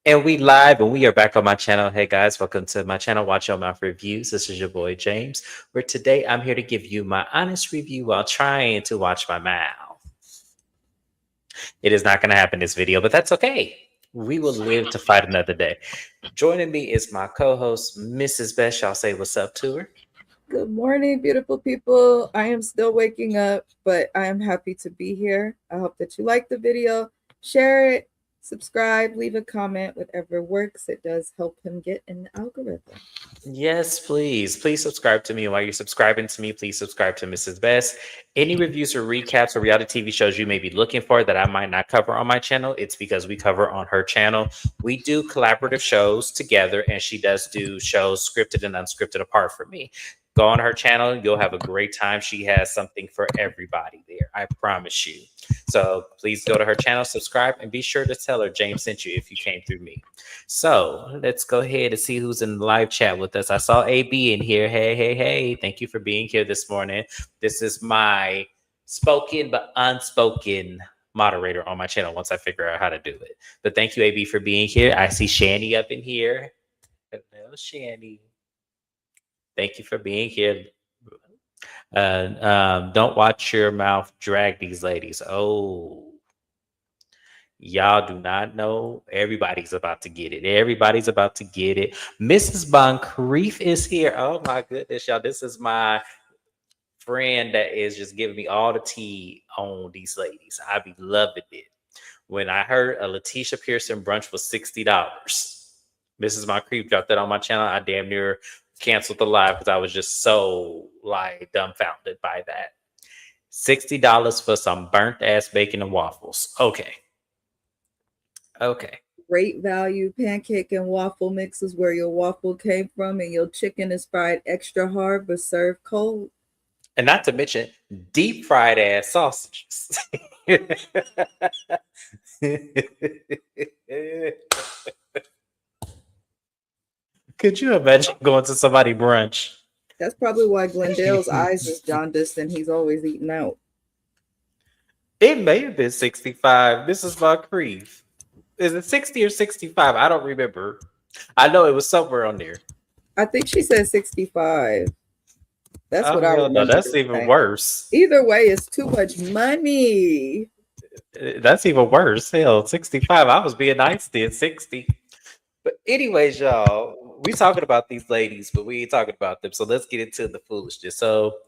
And we live and we are back on my channel. Hey guys, welcome to my channel, Watch Your Mouth Reviews. This is your boy James, where today I'm here to give you my honest review while trying to watch my mouth. It is not going to happen this video, but that's okay. We will live to fight another day. Joining me is my co-host, Mrs. Best. Y'all say what's up to her. Good morning, beautiful people. I am still waking up, but I am happy to be here. I hope that you like the video, share it, subscribe, leave a comment, whatever works. It does help him get in the algorithm. Yes, please. Please subscribe to me. And while you're subscribing to me, please subscribe to Mrs. Best. Any reviews or recaps or reality TV shows you may be looking for that I might not cover on my channel, it's because we cover on her channel. We do collaborative shows together, and she does do shows scripted and unscripted apart from me. Go on her channel. You'll have a great time. She has something for everybody there. I promise you. So please go to her channel, subscribe, and be sure to tell her James sent you if you came through me. So let's go ahead and see who's in the live chat with us. I saw AB in here. Hey, hey, hey. Thank you for being here this morning. This is my spoken but unspoken moderator on my channel once I figure out how to do it. But thank you, AB, for being here. I see Shani up in here. Hello, Shani. Thank you for being here. Don't watch your mouth drag these ladies. Oh, y'all do not know. Everybody's about to get it. Everybody's about to get it. Mrs. Boncrief is here. Oh my goodness, y'all. This is my friend that is just giving me all the tea on these ladies. I be loving it. When I heard a Letitia Pearson brunch was $60, Mrs. Moncrief dropped that on my channel. I damn near canceled the live because I was just so like dumbfounded by that. $60 for some burnt ass bacon and waffles. Okay. Great value pancake and waffle mix is where your waffle came from, and your chicken is fried extra hard but served cold. And not to mention deep fried ass sausages. Could you imagine going to somebody brunch? That's probably why Glendale's eyes is jaundiced and he's always eating out. It may have been 65. This is Moncrief. Is it 60 or 65? I don't remember. I know it was somewhere on there. I think she said 65. That's what I remember. No, that's even worse. Either way, it's too much money. That's even worse. Hell, 65. I was being nice then, 60. But anyways, y'all, we talking about these ladies, but we ain't talking about them. So let's get into the foolishness. So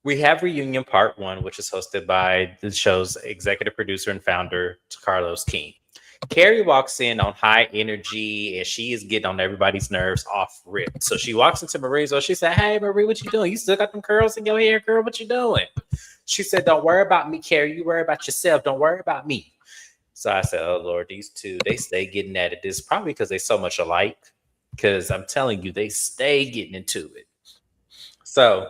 we have Reunion Part 1, which is hosted by the show's executive producer and founder, Carlos King. Carrie walks in on high energy and she is getting on everybody's nerves off rip. So she walks into Marie's. She said, "Hey, Marie, what you doing? You still got them curls in your hair, girl? What you doing?" She said, "Don't worry about me, Carrie. You worry about yourself. Don't worry about me." So I said, "Oh, Lord, these two, they stay getting at it. This is probably because they so much alike. Because I'm telling you, they stay getting into it." So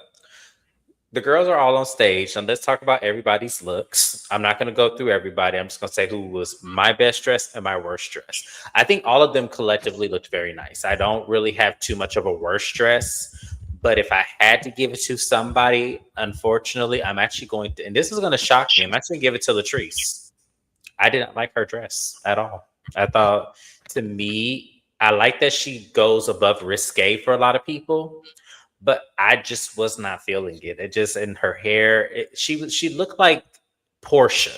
the girls are all on stage, and let's talk about everybody's looks. I'm not going to go through everybody. I'm just going to say who was my best dress and my worst dress. I think all of them collectively looked very nice. I don't really have too much of a worst dress, but if I had to give it to somebody, unfortunately, I'm actually going to, and this is going to shock me, I'm actually going to give it to Latrice. I didn't like her dress at all. I thought, to me, I like that she goes above risque for a lot of people. But I just was not feeling it. It just in her hair, she looked like Portia.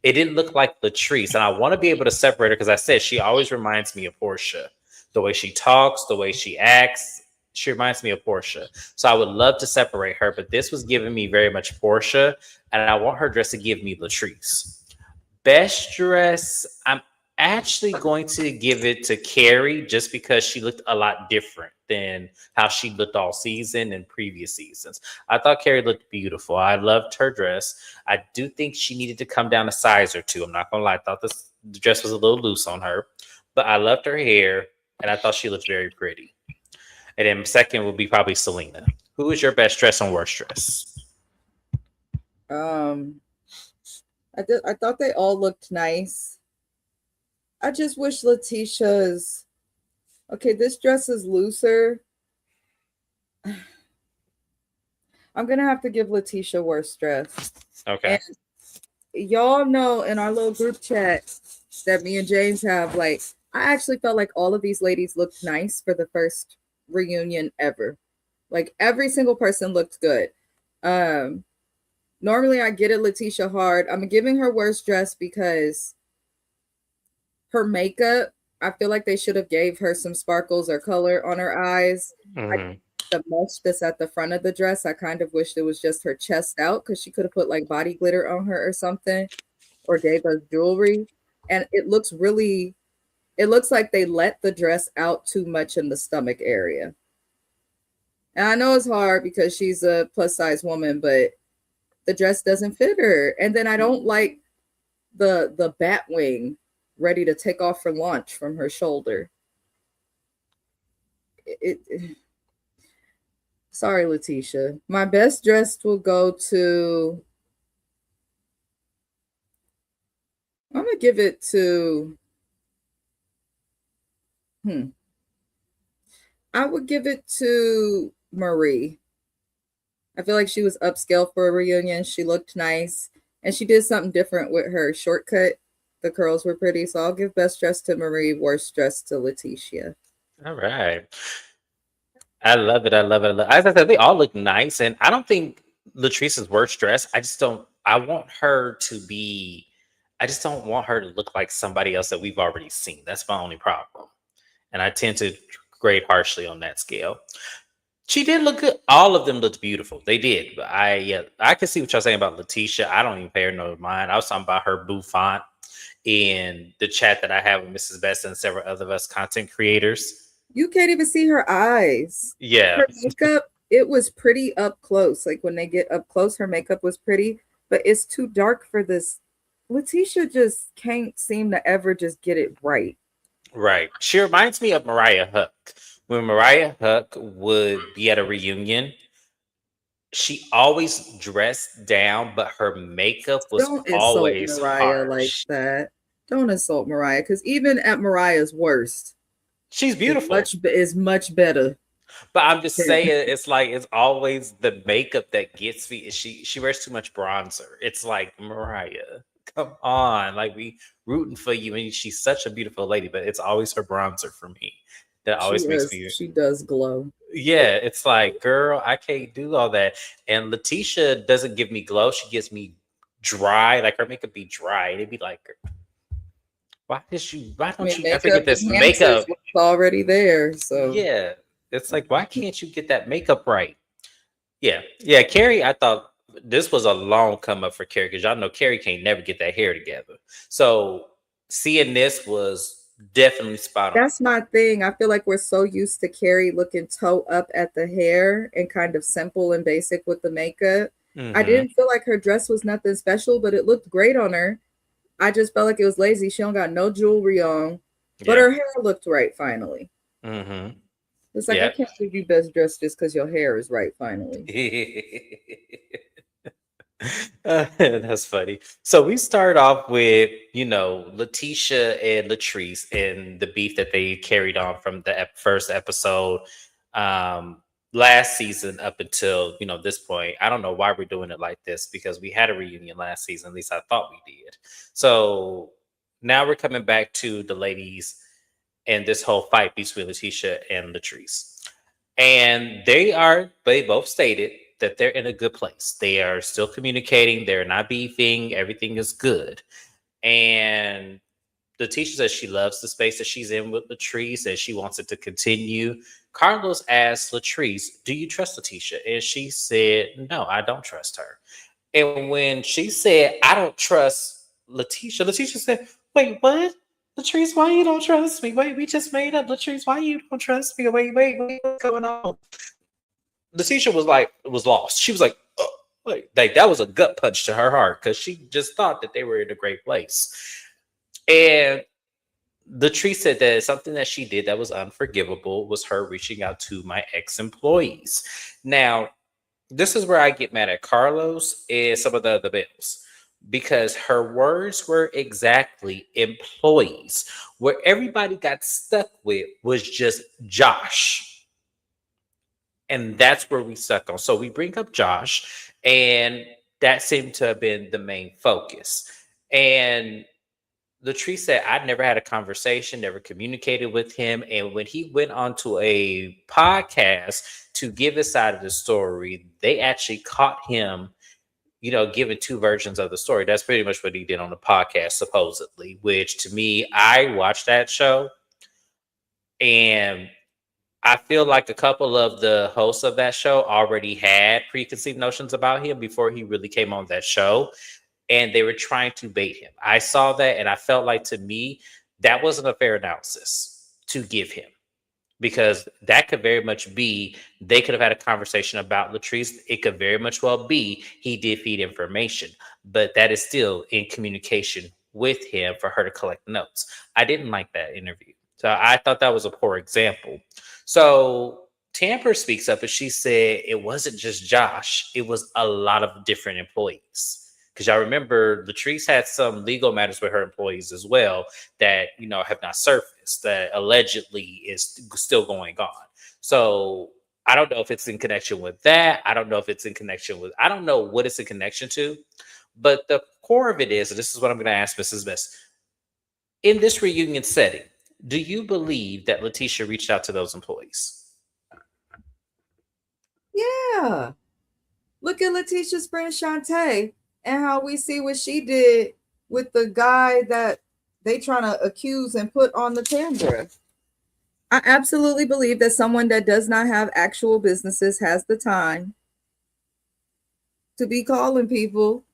It didn't look like Latrice, and I want to be able to separate her because I said she always reminds me of Portia. The way she talks, the way she acts, she reminds me of Portia. So I would love to separate her, but this was giving me very much Portia, and I want her dress to give me Latrice. Best dress, I'm actually going to give it to Carrie just because she looked a lot different than how she looked all season and previous seasons. I thought Carrie looked beautiful. I loved her dress. I do think she needed to come down a size or two. I'm not gonna lie. I thought the dress was a little loose on her, but I loved her hair and I thought she looked very pretty. And then second would be probably Selena. Who is your best dress and worst dress? I thought they all looked nice. I just wish Letitia's. Okay, this dress is looser. I'm gonna have to give Letitia worst dress. Okay. And y'all know in our little group chat that me and James have, like, I actually felt like all of these ladies looked nice for the first reunion ever. Like every single person looked good. Um, Normally I get it, Letitia hard. I'm giving her worst dress because her makeup, I feel like they should have gave her some sparkles or color on her eyes. I Hmm. the mesh that's at the front of the dress, I kind of wished it was just her chest out because she could have put like body glitter on her or something, or gave us jewelry. And it looks like they let the dress out too much in the stomach area. And I know it's hard because she's a plus size woman, but the dress doesn't fit her. And then I don't like the bat wing ready to take off for launch from her shoulder. It sorry, Letitia. My best dress will go to, I'm gonna give it to, hmm. I would give it to Marie. I feel like she was upscale for a reunion. She looked nice, and she did something different with her shortcut. The curls were pretty, so I'll give best dress to Marie, worst dress to Letitia. All right. I love it. I love it. I love, as I said, they all look nice, and I don't think Latrice's worst dress. I just don't. I want her to be. I just don't want her to look like somebody else that we've already seen. That's my only problem, and I tend to grade harshly on that scale. She did look good. All of them looked beautiful. They did. But I can see what y'all saying about Letitia. I don't even pay her no mind. I was talking about her bouffant in the chat that I have with Mrs. Best and several other of us content creators. You can't even see her eyes. Yeah, Her makeup, it was pretty up close. Like when they get up close, her makeup was pretty, but it's too dark for this. Letitia just can't seem to ever just get it right. right. She reminds me of Mariah Huck. When Mariah Huck would be at a reunion, she always dressed down, but her makeup was Don't insult always Mariah like harsh. that. Don't insult Mariah, because even at Mariah's worst, She's beautiful. is much better. But I'm just Than, saying, it's like it's always the makeup that gets me. She wears too much bronzer. It's like Mariah, come on, like we rooting for you, and she's such a beautiful lady. But it's always her bronzer for me that always makes me. she does glow. Yeah, it's like, girl, I can't do all that. And Letitia doesn't give me glow; she gives me dry. Like her makeup be dry. It'd be like, why did you? Why I don't mean, you ever makeup get this enhancers makeup? was already there, so Yeah, it's like, why can't you get that makeup right? Yeah, yeah, Carrie. I thought this was a long come up for Carrie because y'all know Carrie can't never get that hair together. So seeing this was definitely spot on. that's my thing. I feel like we're so used to Carrie looking toe up at the hair and kind of simple and basic with the makeup. I Hmm. didn't feel like her dress was nothing special, but it looked great on her. I just felt like it was lazy. She don't got no jewelry on, but Yeah. her hair looked right finally. Hmm. It's like I Yeah. can't give you best dress just because your hair is right finally. That's funny. So we start off with, Letitia and Latrice and the beef that they carried on from the first episode um, last season up until, this point. I don't know why we're doing it like this because we had a reunion last season. At least I thought we did. So now we're coming back to the ladies and this whole fight between Letitia and Latrice. And they both stated that they're in a good place. They are still communicating, they're not beefing, everything is good. And the teacher says she loves the space that she's in with Latrice and she wants it to continue. Carlos asked Latrice, "Do you trust Letitia?" And she said, "No, I don't trust her." And when she said, "I don't trust Letitia," Letitia said, "Wait, what? Latrice, why you don't trust me? Wait, we just made up. Latrice, why you don't trust me? Wait, what's going on?" Letitia was lost. She was like, "Oh," like that was a gut punch to her heart because she just thought that they were in a great place. And Latrice said that something that she did that was unforgivable was her reaching out to my ex-employees. Now, this is where I get mad at Carlos and some of the other bills because her words were exactly employees. Where everybody got stuck with was just Josh. And that's where we stuck on. So we bring up Josh, and that seemed to have been the main focus. And Latrice said, I never had a conversation, never communicated with him. And when he went onto a podcast to give his side of the story, they actually caught him, giving two versions of the story. That's pretty much what he did on the podcast, supposedly, which to me, I watched that show and I feel like a couple of the hosts of that show already had preconceived notions about him before he really came on that show. And they were trying to bait him. I saw that and I felt like to me, that wasn't a fair analysis to give him because that could very much be they could have had a conversation about Latrice. It could very much well be he did feed information, but that is still in communication with him for her to collect notes. I didn't like that interview. So I thought that was a poor example. So Tamper speaks up and she said it wasn't just Josh, it was a lot of different employees. Because y'all remember Latrice had some legal matters with her employees as well that have not surfaced that allegedly is still going on. So I don't know if it's in connection with that. I don't know if it's in connection with I don't know what it's in connection to, but the core of it is, and this is what I'm going to ask Mrs. Miss. In this reunion setting, do you believe that Letitia reached out to those employees? Yeah. Look at Letitia's friend Shantae and how we see what she did with the guy that they trying to accuse and put on the camera. I absolutely believe that someone that does not have actual businesses has the time to be calling people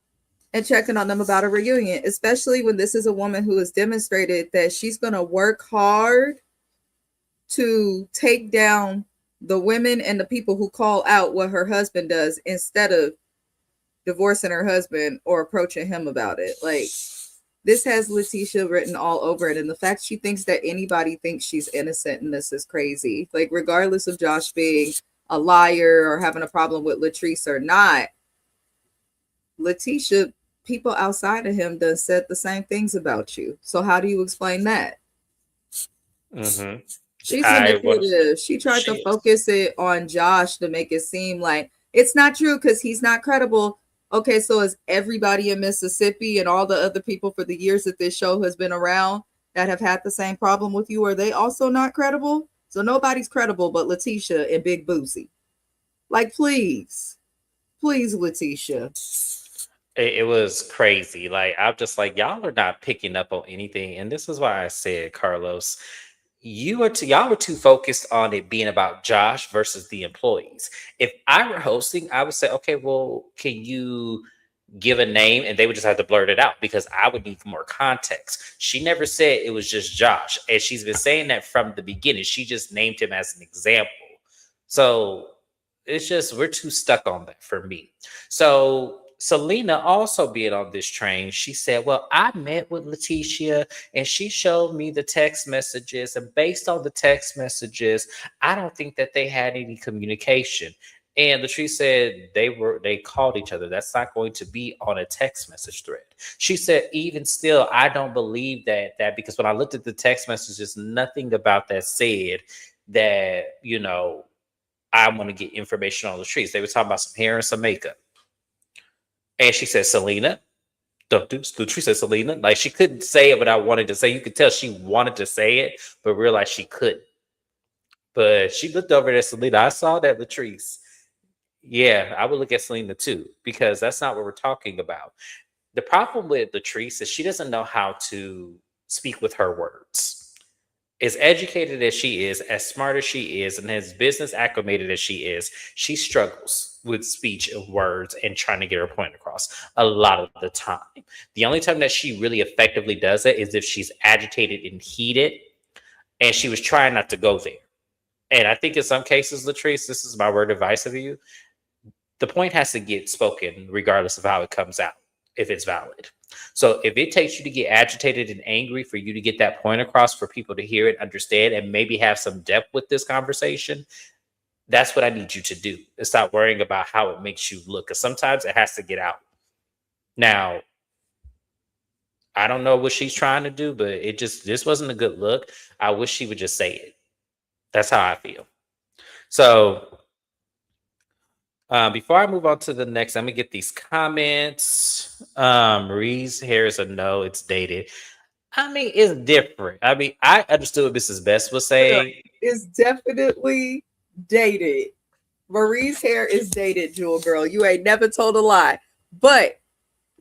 and checking on them about a reunion, especially when this is a woman who has demonstrated that she's going to work hard to take down the women and the people who call out what her husband does instead of divorcing her husband or approaching him about it. Like, this has Letitia written all over it. And the fact she thinks that anybody thinks she's innocent in this is crazy. Like, regardless of Josh being a liar or having a problem with Latrice or not, Letitia, people outside of him done said the same things about you. So how do you explain that? Mm-hmm. She's manipulative. She tried to focus it on Josh to make it seem like it's not true because he's not credible. Okay, so is everybody in Mississippi and all the other people for the years that this show has been around that have had the same problem with you, are they also not credible? So nobody's credible but Letitia and Big Boosie. Like, please, Letitia. It was crazy. Like, I'm just like, y'all are not picking up on anything. And this is why I said, Carlos, y'all were too focused on it being about Josh versus the employees. If I were hosting, I would say, okay, well, can you give a name? And they would just have to blurt it out because I would need more context. She never said it was just Josh. And she's been saying that from the beginning. She just named him as an example. So it's just, we're too stuck on that for me. So Selena also being on this train, she said, well, I met with Letitia and she showed me the text messages. And based on the text messages, I don't think that they had any communication. And Latrice said they called each other. That's not going to be on a text message thread. She said, even still, I don't believe that because when I looked at the text messages, nothing about that said that, I want to get information on Latrice. They were talking about some hair and some makeup. And she said, Selena. Latrice said, Selena. Like, she couldn't say it without wanting to say. You could tell she wanted to say it, but realized she couldn't. But she looked over at Selena. I saw that, Latrice. Yeah, I would look at Selena too, because that's not what we're talking about. The problem with Latrice is she doesn't know how to speak with her words. As educated as she is, as smart as she is, and as business acclimated as she struggles with speech and words and trying to get her point across a lot of the time. The only time that she really effectively does it is if she's agitated and heated, and she was trying not to go there. And I think in some cases, Latrice, this is my word of advice of you, the point has to get spoken regardless of how it comes out, if it's valid. So if it takes you to get agitated and angry for you to get that point across for people to hear it, understand, and maybe have some depth with this conversation, that's what I need you to do. And stop worrying about how it makes you look, because sometimes it has to get out. Now, I don't know what she's trying to do, but this wasn't a good look. I wish she would just say it. That's how I feel. So before I move on to the next, I'm gonna get these comments. Marie's hair is a no, it's dated. I mean, it's different. I mean, I understood what Mrs. Best was saying. It's definitely dated. Marie's hair is dated, Jewel Girl. You ain't never told a lie. But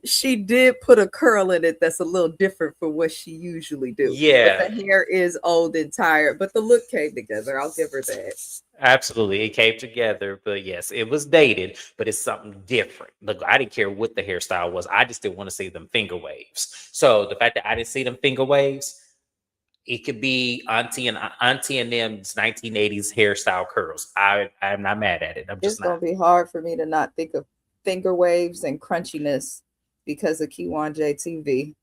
she did put a curl in it that's a little different from what she usually do. But Yeah, the hair is old and tired. But the look came together. I'll give her that. absolutely. It came together, but yes, it was dated, but it's something different. Look, I didn't care what the hairstyle was. I just didn't want to see them finger waves. So the fact that I didn't see them finger waves, it could be Auntie and them's 1980s hairstyle curls. I'm not mad at it. I'm It's just gonna not. be hard for me to not think of finger waves and crunchiness because of Keywan J TV.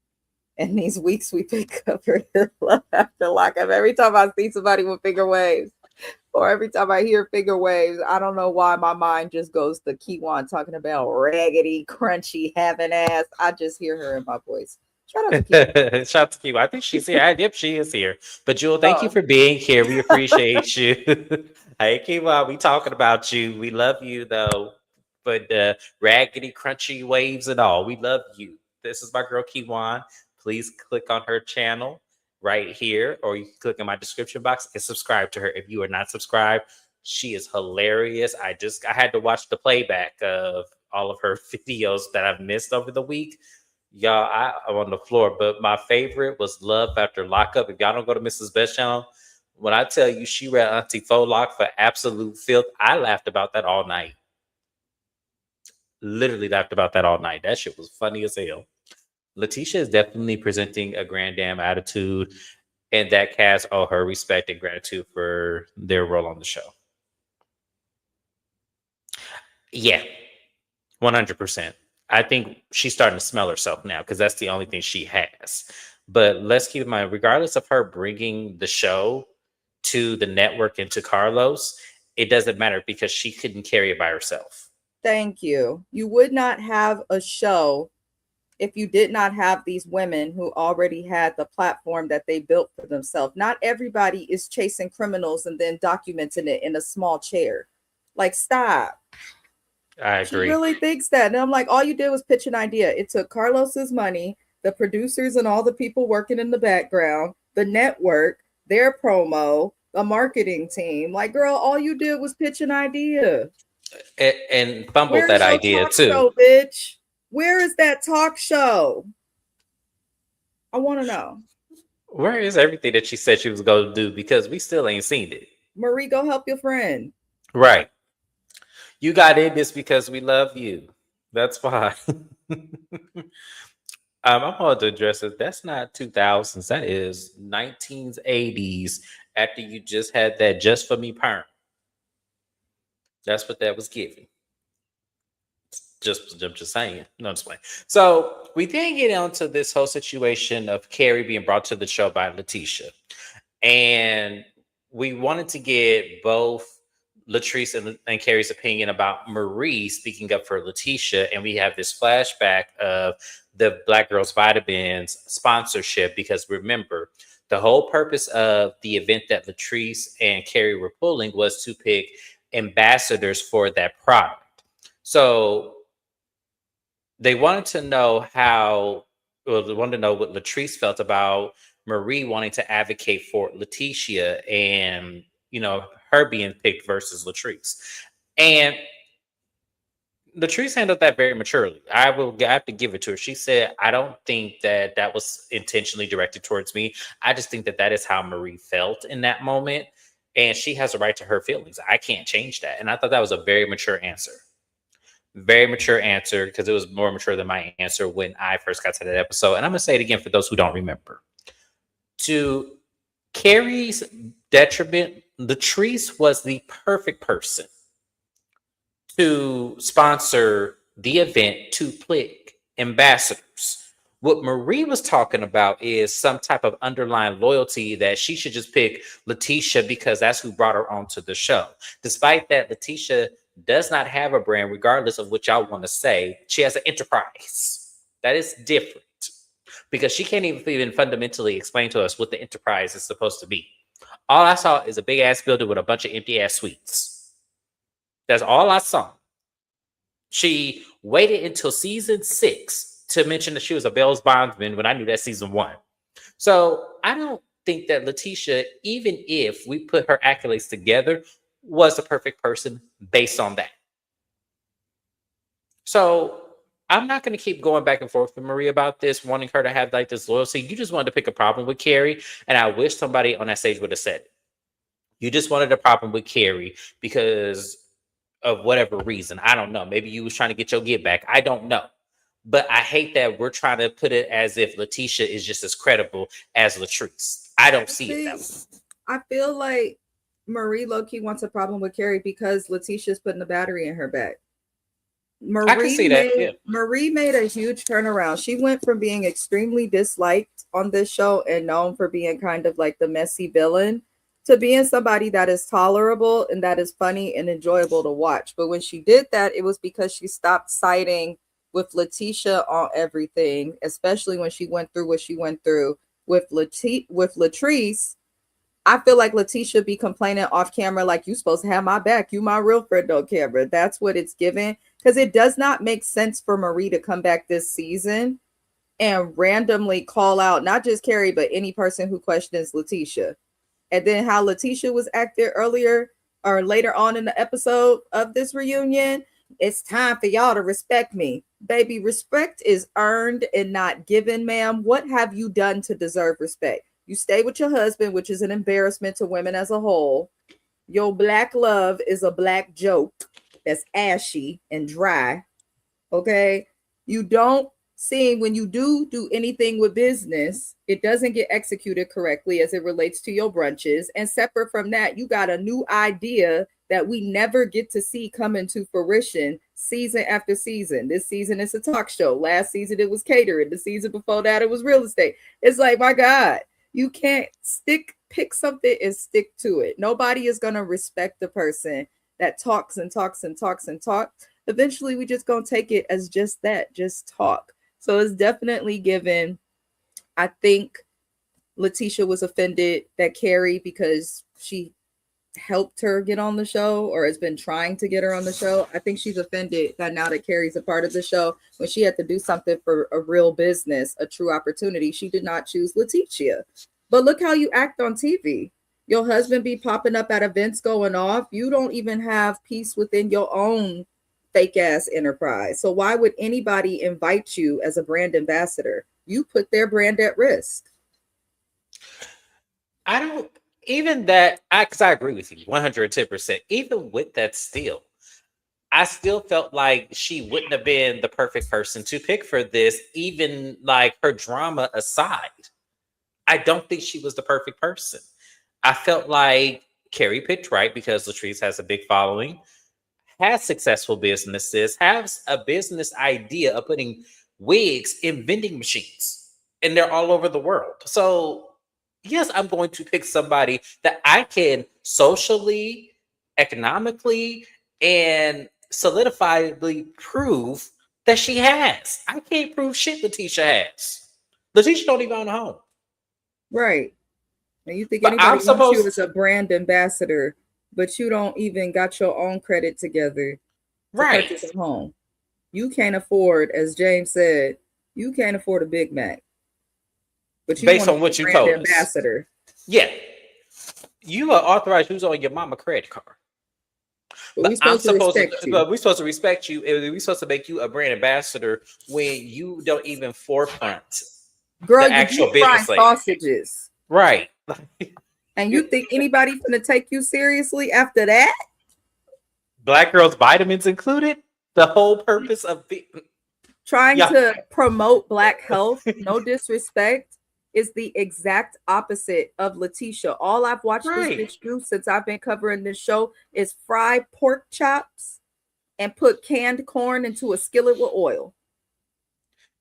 And these weeks we pick up her love after lockup. Every time I see somebody with finger waves, or every time I hear finger waves, I don't know why my mind just goes to Keywan talking about raggedy, crunchy, having ass. I just hear her in my voice. Shout out to Keywan. Shout out to Kiwa. I think she's here. Yep, she is here. But Jewel, thank you Oh, for being here. We appreciate you. Hey, Kiwa, we talking about you. We love you though. But raggedy, crunchy waves and all, we love you. This is my girl Kiwan. Please click on her channel right here, or you can click in my description box and subscribe to her. If you are not subscribed, she is hilarious. I had to watch the playback of all of her videos that I've missed over the week. Y'all, I'm on the floor, but my favorite was Love After Lockup. If y'all don't go to Mrs. Best channel, when I tell you she read Auntie Folock for absolute filth, I laughed about that all night. Literally laughed about that all night. That shit was funny as hell. Letitia is definitely presenting a grand damn attitude, and that cast owe her respect and gratitude for their role on the show. Yeah, 100%. I think she's starting to smell herself now because that's the only thing she has. But let's keep in mind, regardless of her bringing the show to the network and to Carlos, it doesn't matter because she couldn't carry it by herself. thank you. You would not have a show if you did not have these women who already had the platform that they built for themselves. Not everybody is chasing criminals and then documenting it in a small chair. Like, stop. I She agree. really thinks that. And I'm like, all you did was pitch an idea. It took Carlos's money, the producers and all the people working in the background, the network, their promo, the marketing team. Like, girl, all you did was pitch an idea. And fumbled Where that is your idea talk too. show, bitch? Where is that talk show? I want to know. Where is everything that she said she was going to do? Because we still ain't seen it. Marie, go help your friend. Right. You got in this because we love you. That's why. I'm going to address it. That's not 2000s. That is 1980s. After you just had that "Just for Me" perm, that's what that was giving. I'm just saying. No, just playing. So we then get onto this whole situation of Carrie being brought to the show by Letitia, and we wanted to get both Latrice and Carrie's opinion about Marie speaking up for Letitia, and we have this flashback of the Black Girls Vitamins sponsorship because remember, the whole purpose of the event that Latrice and Carrie were pulling was to pick ambassadors for that product. So they wanted to know they wanted to know what Latrice felt about Marie wanting to advocate for Letitia and, her being picked versus Latrice. And Latrice handled that very maturely. I have to give it to her. She said, I don't think that that was intentionally directed towards me. I just think that that is how Marie felt in that moment. And she has a right to her feelings. I can't change that. And I thought that was a very mature answer. Very mature answer because it was more mature than my answer when I first got to that episode. And I'm going to say it again for those who don't remember. To Carrie's detriment, Latrice was the perfect person to sponsor the event to pick ambassadors. What Marie was talking about is some type of underlying loyalty that she should just pick Letitia because that's who brought her onto the show. Despite that, Letitia does not have a brand, regardless of what y'all want to say. She has an enterprise. That is different because she can't even fundamentally explain to us what the enterprise is supposed to be. All I saw is a big ass building with a bunch of empty ass suites. That's all I saw. She waited until season 6 to mention that she was a Belle's bondsman when I knew that season 1. So I don't think that Letitia, even if we put her accolades together, was the perfect person based on that. So I'm not going to keep going back and forth with Marie about this, wanting her to have like this loyalty. You just wanted to pick a problem with Carrie, and I wish somebody on that stage would have said it. You just wanted a problem with Carrie because of whatever reason. I don't know. Maybe you was trying to get your get back. I don't know. But I hate that we're trying to put it as if Letitia is just as credible as Latrice. I don't see it that way. I feel like Marie low-key wants a problem with Carrie because Letitia's putting the battery in her back. I can see that. Yeah. Marie made a huge turnaround. She went from being extremely disliked on this show and known for being kind of like the messy villain to being somebody that is tolerable and that is funny and enjoyable to watch. But when she did that, it was because she stopped siding with Letitia on everything, especially when she went through what she went through with Latrice. I feel like Letitia be complaining off camera like, you supposed to have my back. You my real friend on camera. That's what it's given. Because it does not make sense for Marie to come back this season and randomly call out not just Carrie, but any person who questions Letitia. And then how Letitia was acting earlier or later on in the episode of this reunion. It's time for y'all to respect me. Baby, respect is earned and not given, ma'am. What have you done to deserve respect? You stay with your husband, which is an embarrassment to women as a whole. Your black love is a black joke that's ashy and dry. Okay? You don't see when you do anything with business, it doesn't get executed correctly as it relates to your brunches. And separate from that, you got a new idea that we never get to see come into fruition season after season. This season it's a talk show. Last season it was catering. The season before that it was real estate. It's like, my God, you can't pick something and stick to it. Nobody is going to respect the person that talks and talks and talks and talks. Eventually we just gonna take it as just that, just talk. So it's definitely given. I think Letitia was offended that Carrie, because she helped her get on the show or has been trying to get her on the show. I think she's offended that now that Carrie's a part of the show, when she had to do something for a real business, a true opportunity, she did not choose Letitia. But look how you act on TV. Your husband be popping up at events going off. You don't even have peace within your own fake ass enterprise. So why would anybody invite you as a brand ambassador? You put their brand at risk. I don't even that because I agree with you 110%. Even with that, still, I still felt like she wouldn't have been the perfect person to pick for this, even like her drama aside. I don't think she was the perfect person. I felt like Carrie picked right because Latrice has a big following, has successful businesses, has a business idea of putting wigs in vending machines, and they're all over the world. So, yes, I'm going to pick somebody that I can socially, economically, and solidifiably prove that she has. I can't prove shit Letitia has. Letitia don't even own a home. Right. And you think But I'm anybody wants you supposed as a brand ambassador, but you don't even got your own credit together to right. purchase a home. You can't afford, as James said, you can't afford a Big Mac. But you Based want to on be what a you brand told ambassador. us. Yeah. You are authorized who's on your mama credit card. But we I'm supposed to supposed respect to, you. but we're supposed to respect you. And we're supposed to make you a brand ambassador when you don't even forefront Girl, the you actual deep fry business lady. sausages. Right. And you think anybody gonna take you seriously after that? Black girls vitamins included. The whole purpose of the Trying to promote black health, no disrespect, is the exact opposite of Letitia. All I've watched this bitch do since I've been covering this show is fry pork chops and put canned corn into a skillet with oil.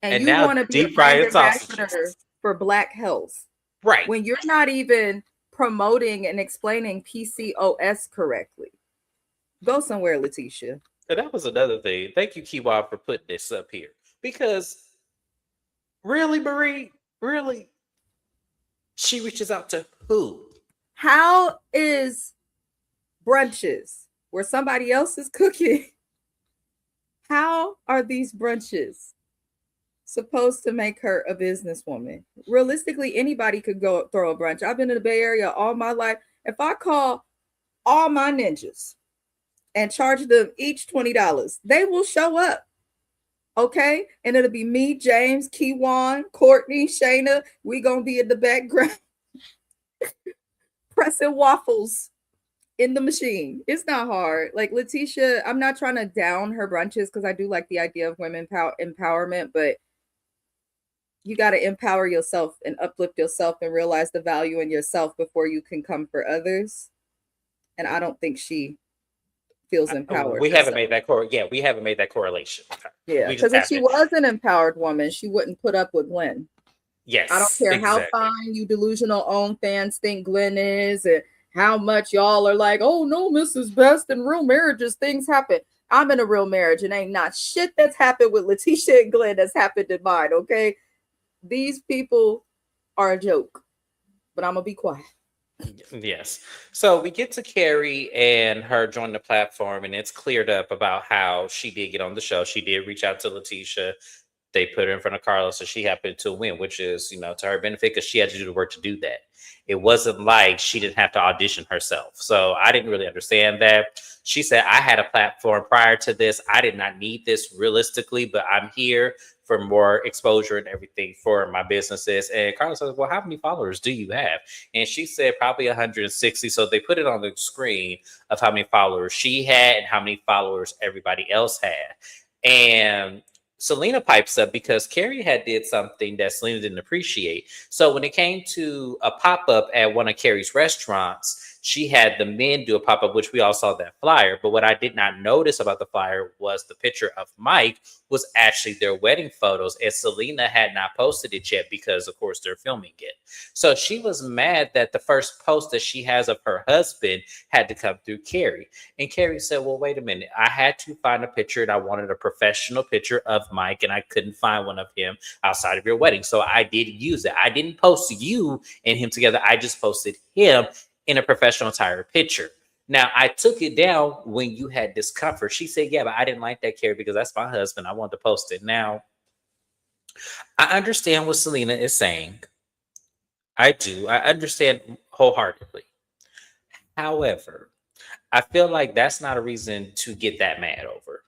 And you want to be a brand ambassador for black health. Right. When you're not even promoting and explaining PCOS correctly. Go somewhere, Letitia. And that was another thing. Thank you, Keywan, for putting this up here. Because really, Marie, really, she reaches out to who? How is brunches where somebody else is cooking? How are these brunches supposed to make her a businesswoman. Realistically, anybody could go throw a brunch. I've been in the Bay Area all my life. If I call all my ninjas and charge them each $20, they will show up. Okay? And it'll be me, James, Keywan, Courtney, Shana. We gonna be in the background pressing waffles in the machine. It's not hard. Like Letitia, I'm not trying to down her brunches because I do like the idea of women empowerment, but you got to empower yourself and uplift yourself and realize the value in yourself before you can come for others. And I don't think she feels empowered. We haven't made that we haven't made that correlation. Yeah, because if she was an empowered woman, she wouldn't put up with Glenn. Yes, I don't care exactly how fine you delusional own fans think Glenn is, and how much y'all are like, oh no, Mrs. Best, in real marriages things happen. I'm in a real marriage and ain't not shit that's happened with Letitia and Glenn that's happened in mine. Okay, these people are a joke, but I'm gonna be quiet. Yes. So we get to Carrie and her join the platform, and it's cleared up about how she did get on the show. She did reach out to Letitia. They put her in front of Carlos, so she happened to win, which is, to her benefit because she had to do the work to do that. It wasn't like she didn't have to audition herself. So I didn't really understand that. She said, I had a platform prior to this. I did not need this realistically, but I'm here for more exposure and everything for my businesses. And Carlos says, well, how many followers do you have? And she said probably 160. So they put it on the screen of how many followers she had and how many followers everybody else had. And Selena pipes up because Carrie had did something that Selena didn't appreciate. So when it came to a pop-up at one of Carrie's restaurants, she had the men do a pop-up, which we all saw that flyer. But what I did not notice about the flyer was the picture of Mike was actually their wedding photos. And Selena had not posted it yet because, of course, they're filming it. So she was mad that the first post that she has of her husband had to come through Carrie. And Carrie said, well, wait a minute. I had to find a picture and I wanted a professional picture of Mike and I couldn't find one of him outside of your wedding. So I did use it. I didn't post you and him together. I just posted him in a professional attire picture. Now, I took it down when you had discomfort. She said, yeah, but I didn't like that, Carrie, because that's my husband. I wanted to post it. Now, I understand what Selena is saying. I do. I understand wholeheartedly. However, I feel like that's not a reason to get that mad over.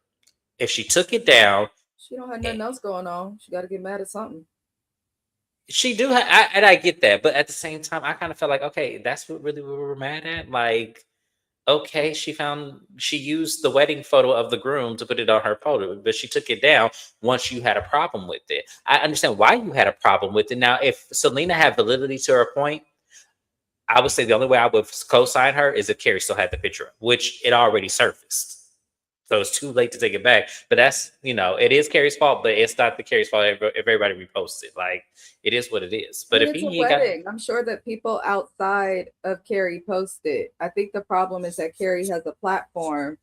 If she took it down, she don't have nothing else going on. She got to get mad at something. She do, and I get that, but at the same time, I kind of felt like, okay, that's what really we were mad at. Like, okay, she used the wedding photo of the groom to put it on her photo, but she took it down once you had a problem with it. I understand why you had a problem with it. Now, if Selena had validity to her point, I would say the only way I would co-sign her is if Carrie still had the picture up, which it already surfaced. So it's too late to take it back. But that's, it is Carrie's fault, but it's not the Carrie's fault if everybody reposts it. Like, it is what it is. But if it's a wedding, I'm sure that people outside of Carrie posted. I think the problem is that Carrie has a platform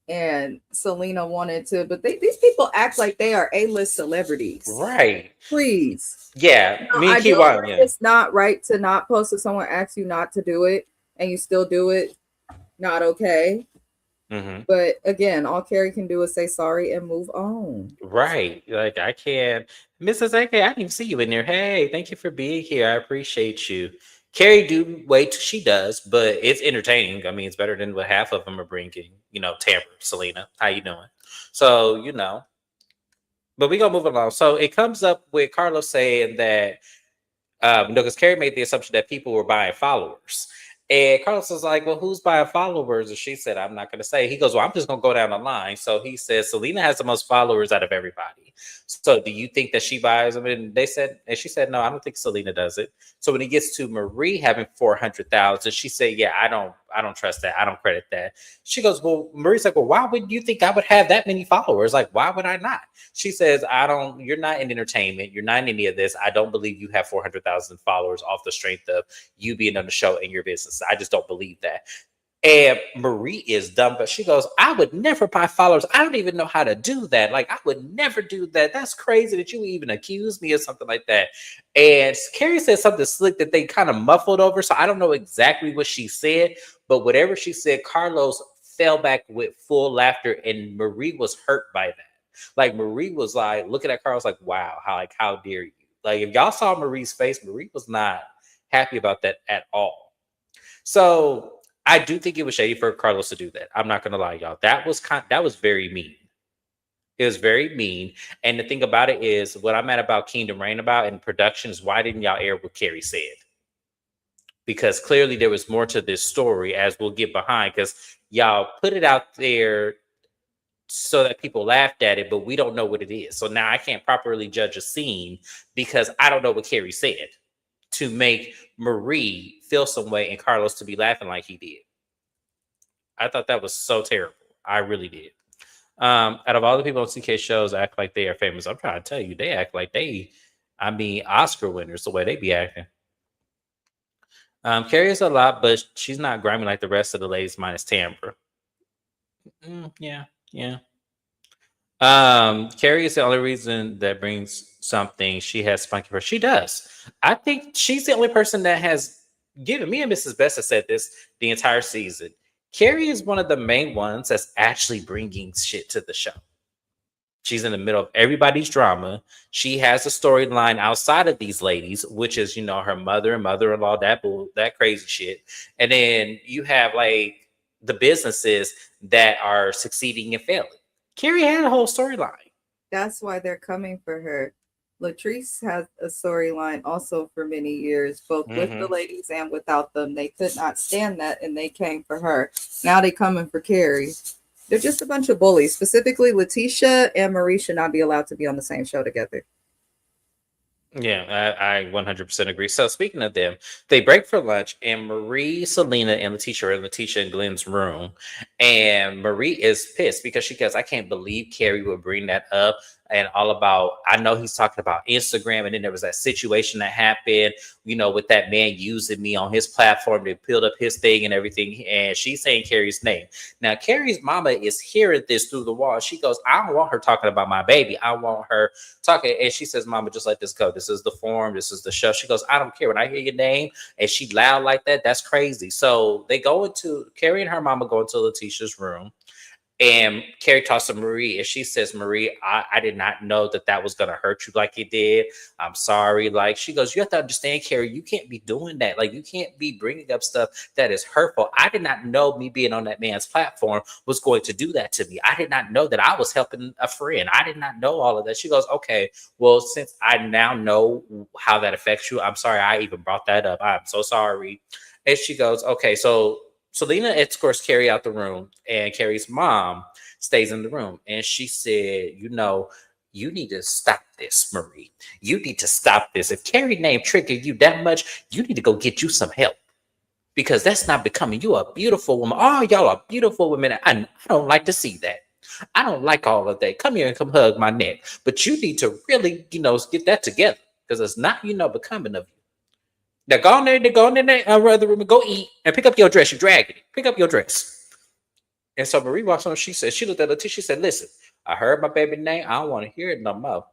and Selena wanted to, but these people act like they are A-list celebrities. Right. Please. Yeah. Me and Keywan, yeah. It's not right to not post if someone asks you not to do it and you still do it. Not okay. Mm-hmm. But again, all Carrie can do is say sorry and move on. Right. Like, I can't. Mrs. AK, I didn't even see you in there. Hey, thank you for being here. I appreciate you. Carrie do wait till she does, but it's entertaining. I mean, it's better than what half of them are bringing. Tamara, Selena, how you doing? So, but we gonna move along. So it comes up with Carlos saying that, because Carrie made the assumption that people were buying followers. And Carlos was like, well, who's buying followers? And she said, I'm not going to say. He goes, well, I'm just going to go down the line. So he says, Selena has the most followers out of everybody. So do you think that she buys them? And she said, no, I don't think Selena does it. So when he gets to Marie having 400,000, she said, yeah, I don't trust that. I don't credit that. She goes, well, Marie's like, well, why would you think I would have that many followers? Like, why would I not? She says, you're not in entertainment. You're not in any of this. I don't believe you have 400,000 followers off the strength of you being on the show and your business. I just don't believe that. And Marie is dumb, but she goes, I would never buy followers. I don't even know how to do that. Like, I would never do that. That's crazy that you would even accuse me of something like that. And Carrie said something slick that they kind of muffled over. So I don't know exactly what she said, but whatever she said, Carlos fell back with full laughter and Marie was hurt by that. Like Marie was like looking at Carlos like, wow, how dare you? Like if y'all saw Marie's face, Marie was not happy about that at all. So I do think it was shady for Carlos to do that. I'm not gonna lie, y'all. That was very mean. It was very mean. And the thing about it is, what I'm mad about Kingdom Reign about in production is why didn't y'all air what Carrie said? Because clearly there was more to this story, as we'll get behind. Because y'all put it out there so that people laughed at it, but we don't know what it is. So now I can't properly judge a scene because I don't know what Carrie said to make Marie feel some way and Carlos to be laughing like he did. I thought that was so terrible. I really did. Out of all the people on CK shows act like they are famous, I'm trying to tell you, they act like Oscar winners the way they be acting. Carrie is a lot, but she's not grimy like the rest of the ladies minus Tambra. Yeah. Carrie is the only reason that brings something. She has spunky for. She does. I think she's the only person that has given me and Mrs. Best has said this the entire season. Carrie is one of the main ones that's actually bringing shit to the show. She's in the middle of everybody's drama. She has a storyline outside of these ladies, which is, her mother and mother-in-law, that crazy shit. And then you have like the businesses that are succeeding and failing. Carrie had a whole storyline. That's why they're coming for her. Latrice has a storyline also for many years, both with the ladies and without them. They could not stand that, and they came for her. Now they coming for Carrie. They're just a bunch of bullies. Specifically, Letitia and Marie should not be allowed to be on the same show together. Yeah, I 100% agree. So speaking of them, they break for lunch, and Marie, Selena, and Letitia are in Letitia and Glenn's room. And Marie is pissed because she goes, I can't believe Carrie would bring that up. And all about, I know he's talking about Instagram. And then there was that situation that happened, with that man using me on his platform to build up his thing and everything. And she's saying Carrie's name. Now, Carrie's mama is hearing this through the wall. She goes, I don't want her talking about my baby. I want her talking. And she says, Mama, just let this go. This is the form. This is the show. She goes, I don't care. When I hear your name and she loud like that, that's crazy. So Carrie and her mama go into Letitia's room. And Carrie talks to Marie, and she says, Marie, I did not know that was going to hurt you like it did. I'm sorry. Like, she goes, you have to understand, Carrie, you can't be doing that. Like, you can't be bringing up stuff that is hurtful. I did not know me being on that man's platform was going to do that to me. I did not know that I was helping a friend. I did not know all of that. She goes, okay, well, since I now know how that affects you, I'm sorry I even brought that up. I'm so sorry. And she goes, okay, so Selena escorts Carrie out the room, and Carrie's mom stays in the room. And she said, you need to stop this, Marie. You need to stop this. If Carrie name triggered you that much, you need to go get you some help. Because that's not becoming. You a beautiful woman. Oh, y'all are beautiful women. I don't like to see that. I don't like all of that. Come here and come hug my neck. But you need to really, get that together. Because it's not, becoming of you. Now go in there, other room and go eat and pick up your dress. You're dragging it. Pick up your dress. And so Marie walks on. She looked at Letitia. She said, listen, I heard my baby name. I don't want to hear it no more.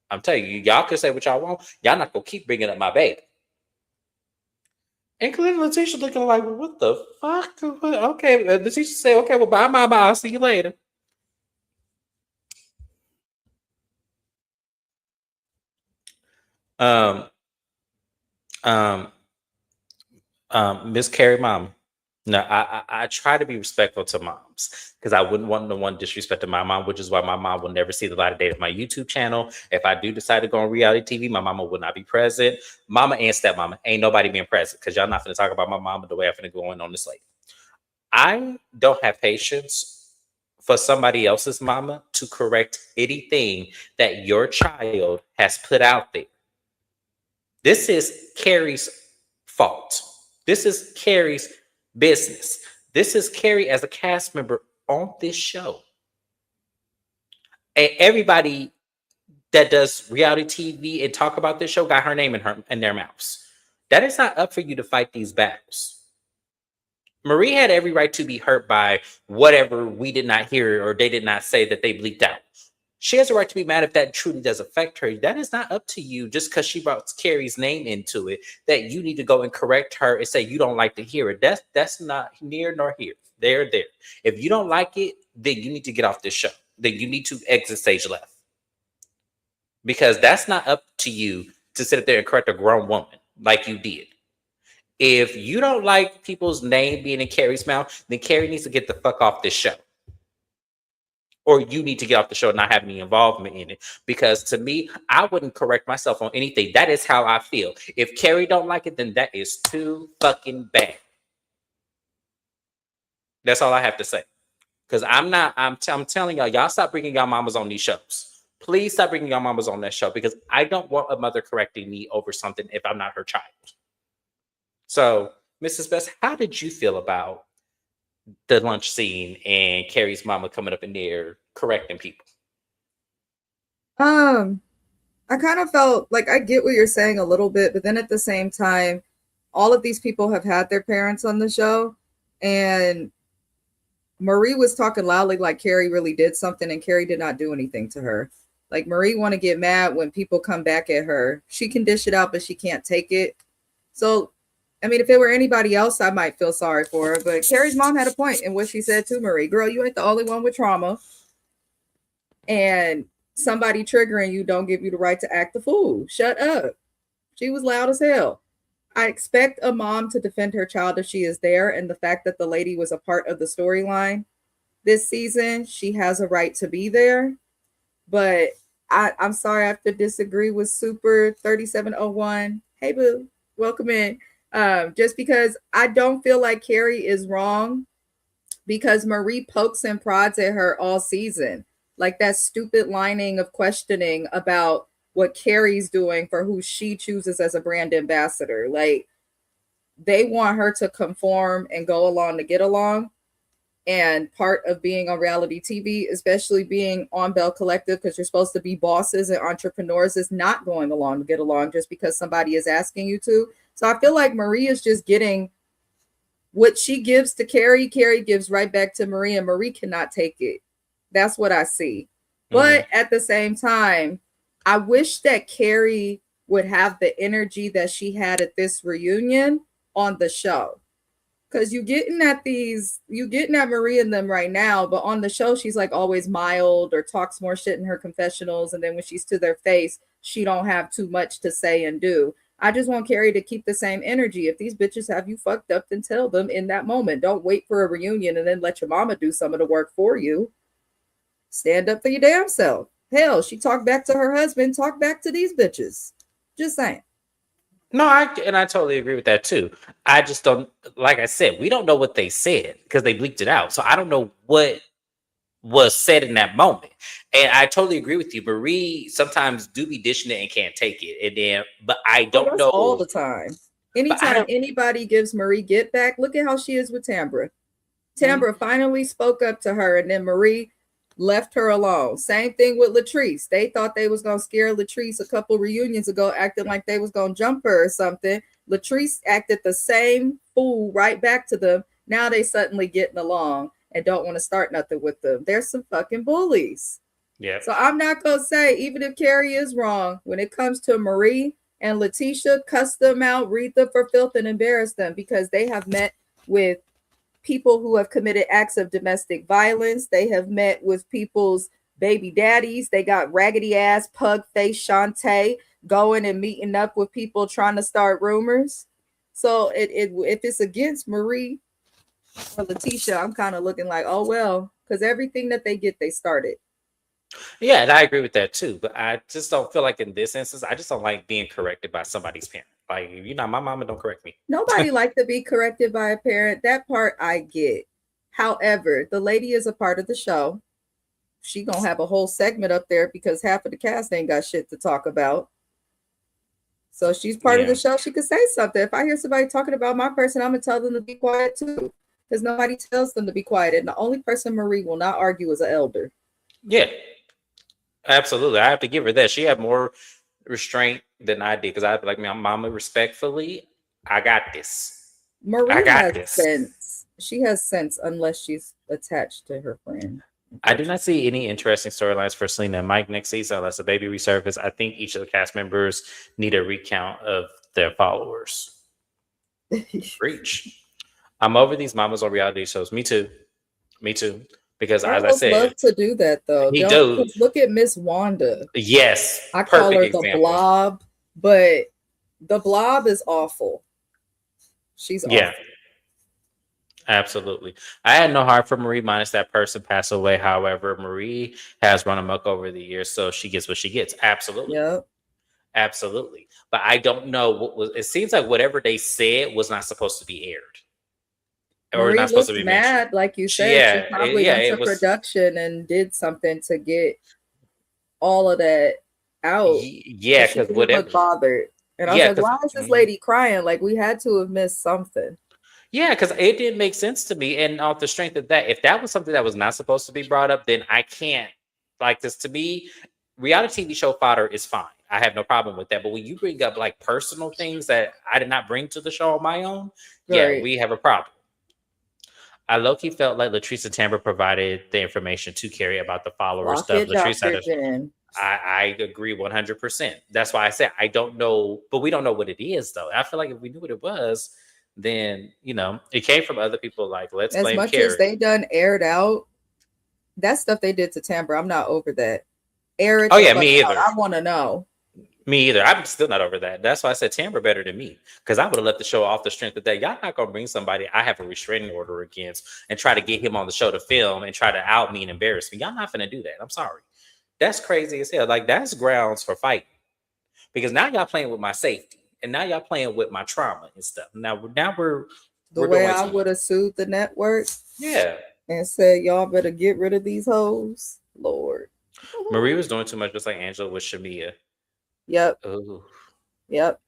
I'm telling you, y'all can say what y'all want. Y'all not going to keep bringing up my baby. And Glenn and Letitia looking like, what the fuck? Okay. Letitia said, okay, well, bye, bye, bye. I'll see you later. Miss Carrie mom. No, I try to be respectful to moms because I wouldn't want no one disrespecting my mom, which is why my mom will never see the light of day of my YouTube channel. If I do decide to go on reality TV, my mama will not be present. Mama and stepmama, ain't nobody being present because y'all not going to talk about my mama the way I'm going to go on this lady. I don't have patience for somebody else's mama to correct anything that your child has put out there. This is Carrie's fault. This is Carrie's business. This is Carrie as a cast member on this show. And everybody that does reality TV and talk about this show got her name in their mouths. That is not up for you to fight these battles. Marie had every right to be hurt by whatever we did not hear or they did not say that they bleeped out. She has a right to be mad if that truly does affect her. That is not up to you just because she brought Carrie's name into it, that you need to go and correct her and say you don't like to hear it. That's not near nor here. There. If you don't like it, then you need to get off this show. then you need to exit stage left, because that's not up to you to sit up there and correct a grown woman like you did. If you don't like people's name being in Carrie's mouth, then Carrie needs to get the fuck off this show. Or you need to get off the show and not have any involvement in it. Because to me, I wouldn't correct myself on anything. That is how I feel. If Carrie don't like it, then that is too fucking bad. That's all I have to say. Because I'm telling y'all stop bringing y'all mamas on these shows. Please stop bringing y'all mamas on that show, because I don't want a mother correcting me over something if I'm not her child. So, Mrs. Best, how did you feel about the lunch scene and Carrie's mama coming up in there correcting people? I kind of felt like I get what you're saying a little bit, but then at the same time, all of these people have had their parents on the show, and Marie was talking loudly like Carrie really did something, and Carrie did not do anything to her. Like, Marie want to get mad when people come back at her. She can dish it out, but she can't take it. So, I mean, if it were anybody else, I might feel sorry for her. But Carrie's mom had a point in what she said to Marie. Girl, you ain't the only one with trauma. And somebody triggering you don't give you the right to act a fool. Shut up. She was loud as hell. I expect a mom to defend her child if she is there. And the fact that the lady was a part of the storyline this season, she has a right to be there. But I'm sorry, I have to disagree with Super 3701. Hey, boo, welcome in. Just because I don't feel like Carrie is wrong, because Marie pokes and prods at her all season. Like that stupid lining of questioning about what Carrie's doing for who she chooses as a brand ambassador. Like, they want her to conform and go along to get along. And part of being on reality TV, especially being on Belle Collective, because you're supposed to be bosses and entrepreneurs, is not going along to get along just because somebody is asking you to. So I feel like Marie is just getting what she gives to Carrie. Carrie gives right back to Marie, and Marie cannot take it. That's what I see. But at the same time, I wish that Carrie would have the energy that she had at this reunion on the show. Because you getting at Marie and them right now, but on the show, she's like always mild or talks more shit in her confessionals. And then when she's to their face, she don't have too much to say and do. I just want Carrie to keep the same energy. If these bitches have you fucked up, then tell them in that moment. Don't wait for a reunion and then let your mama do some of the work for you. Stand up for your damn self. Hell, she talked back to her husband, talk back to these bitches. Just saying. No, I totally agree with that too. I just don't, like I said, we don't know what they said because they bleeped it out. So I don't know what was said in that moment. And I totally agree with you. Marie sometimes do be dishing it and can't take it. And then, but I don't know all the time. Anytime anybody gives Marie get back, look at how she is with Tambra. Tambra finally spoke up to her, and then Marie left her alone. Same thing with Latrice. They thought they was going to scare Latrice a couple reunions ago, acting like they was going to jump her or something. Latrice acted the same fool right back to them. Now they suddenly getting along and don't want to start nothing with them. They're some fucking bullies. Yeah. So I'm not going to say, even if Carrie is wrong, when it comes to Marie and Letitia, cuss them out, read them for filth, and embarrass them, because they have met with people who have committed acts of domestic violence. They have met with people's baby daddies. They got raggedy ass pug face Shantae going and meeting up with people trying to start rumors. So if it's against Marie or Letitia, I'm kind of looking like, oh well, because everything that they get, they started. Yeah, and I agree with that too. But I just don't feel like in this instance, I just don't like being corrected by somebody's parent. Like, my mama don't correct me. Nobody like to be corrected by a parent. That part I get. However, the lady is a part of the show. She gonna have a whole segment up there because half of the cast ain't got shit to talk about. So she's part of the show. She could say something. If I hear somebody talking about my person, I'm gonna tell them to be quiet too, because nobody tells them to be quiet. And the only person Marie will not argue is an elder. Yeah, absolutely. I have to give her that. She had more restraint than I did, because I'd be like, my mama, respectfully, I got this. Marie has sense. She has sense unless she's attached to her friend. I do not see any interesting storylines for Selena and Mike next season unless a baby resurface. I think each of the cast members need a recount of their followers. Preach. I'm over these mamas on reality shows. Me too. Because as I Carlos said, love to do that though. he Don't do. because look at Miss Wanda. Yes, I call perfect her the example. blob, but the blob is awful. She's Yeah, awful. absolutely. I had no heart for Marie minus that person passed away. However, Marie has run amok over the years, so she gets what she gets. Absolutely. Yep. Absolutely. But I don't know what was, it seems like whatever they said was not supposed to be aired or Marie not supposed to looked be mentioned. mad, like you She, said. She yeah, probably yeah, went it to was, production and did something to get all of that out yeah, because she because didn't whatever, look bothered. And I was yeah, like, because, why is this lady crying? Like, we had to have missed something. yeah, because it didn't make sense to me. And off the strength of that, if that was something that was not supposed to be brought up, then I can't like this. To me, reality TV show fodder is fine. I have no problem with that. But when you bring up like personal things that I did not bring to the show on my own, yeah, Right. we have a problem. I low-key felt like Latrice Tamber provided the information to Carrie about the follower Clock stuff. it, Latrice had Dr. a, Jen. I agree 100%. That's why I said I don't know, but we don't know what it is though. I feel like if we knew what it was, then it came from other people. Like let's As blame much as Carrie. they done aired out, that stuff they did to Tamber, I'm not over that. Air it Oh the yeah, fuck me out. either. I want to know. Me either. I'm still not over that. That's why I said Tamber better than me because I would have let the show off the strength of that. Y'all not gonna bring somebody I have a restraining order against and try to get him on the show to film and try to out me and embarrass me. Y'all not gonna do that. I'm sorry. That's crazy as hell. Like that's grounds for fighting because now y'all playing with my safety and now y'all playing with my trauma and stuff. Now The we're way doing I too would much. have sued the network Yeah, and said, y'all better get rid of these hoes. Lord. Marie was doing too much, just like Angela with Shamia. Yep. Oh Yep.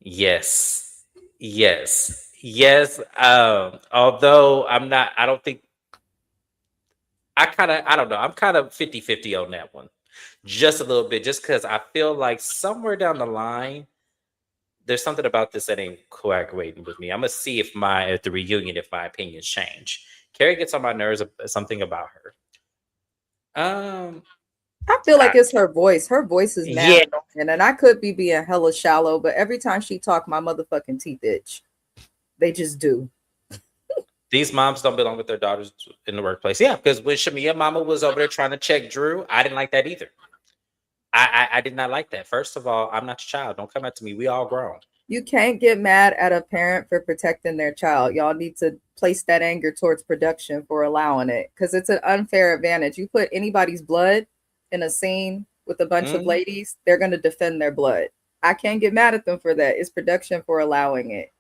yes, yes. Although I'm not. I don't think I don't know. I'm kind of 50-50 on that one. Just a little bit, just because I feel like somewhere down the line, there's something about this that ain't coagulating with me. I'm gonna see if the reunion, if my opinions change. Carrie gets on my nerves, something about her. Um, I feel like I, it's her voice. Her voice is mad yeah, annoying. And I could be being hella shallow, but every time she talk, my motherfucking teeth itch. They just do. these moms don't belong with their daughters in the workplace. Yeah, because when Shamia mama was over there trying to check Drew, I didn't like that either. I did not like that. First of all, I'm not your child. Don't come at to me. We all grown. You can't get mad at a parent for protecting their child. Y'all need to place that anger towards production for allowing it because it's an unfair advantage. You put anybody's blood in a scene with a bunch of Mm. ladies, they're going to defend their blood. I can't get mad at them for that. It's production for allowing it.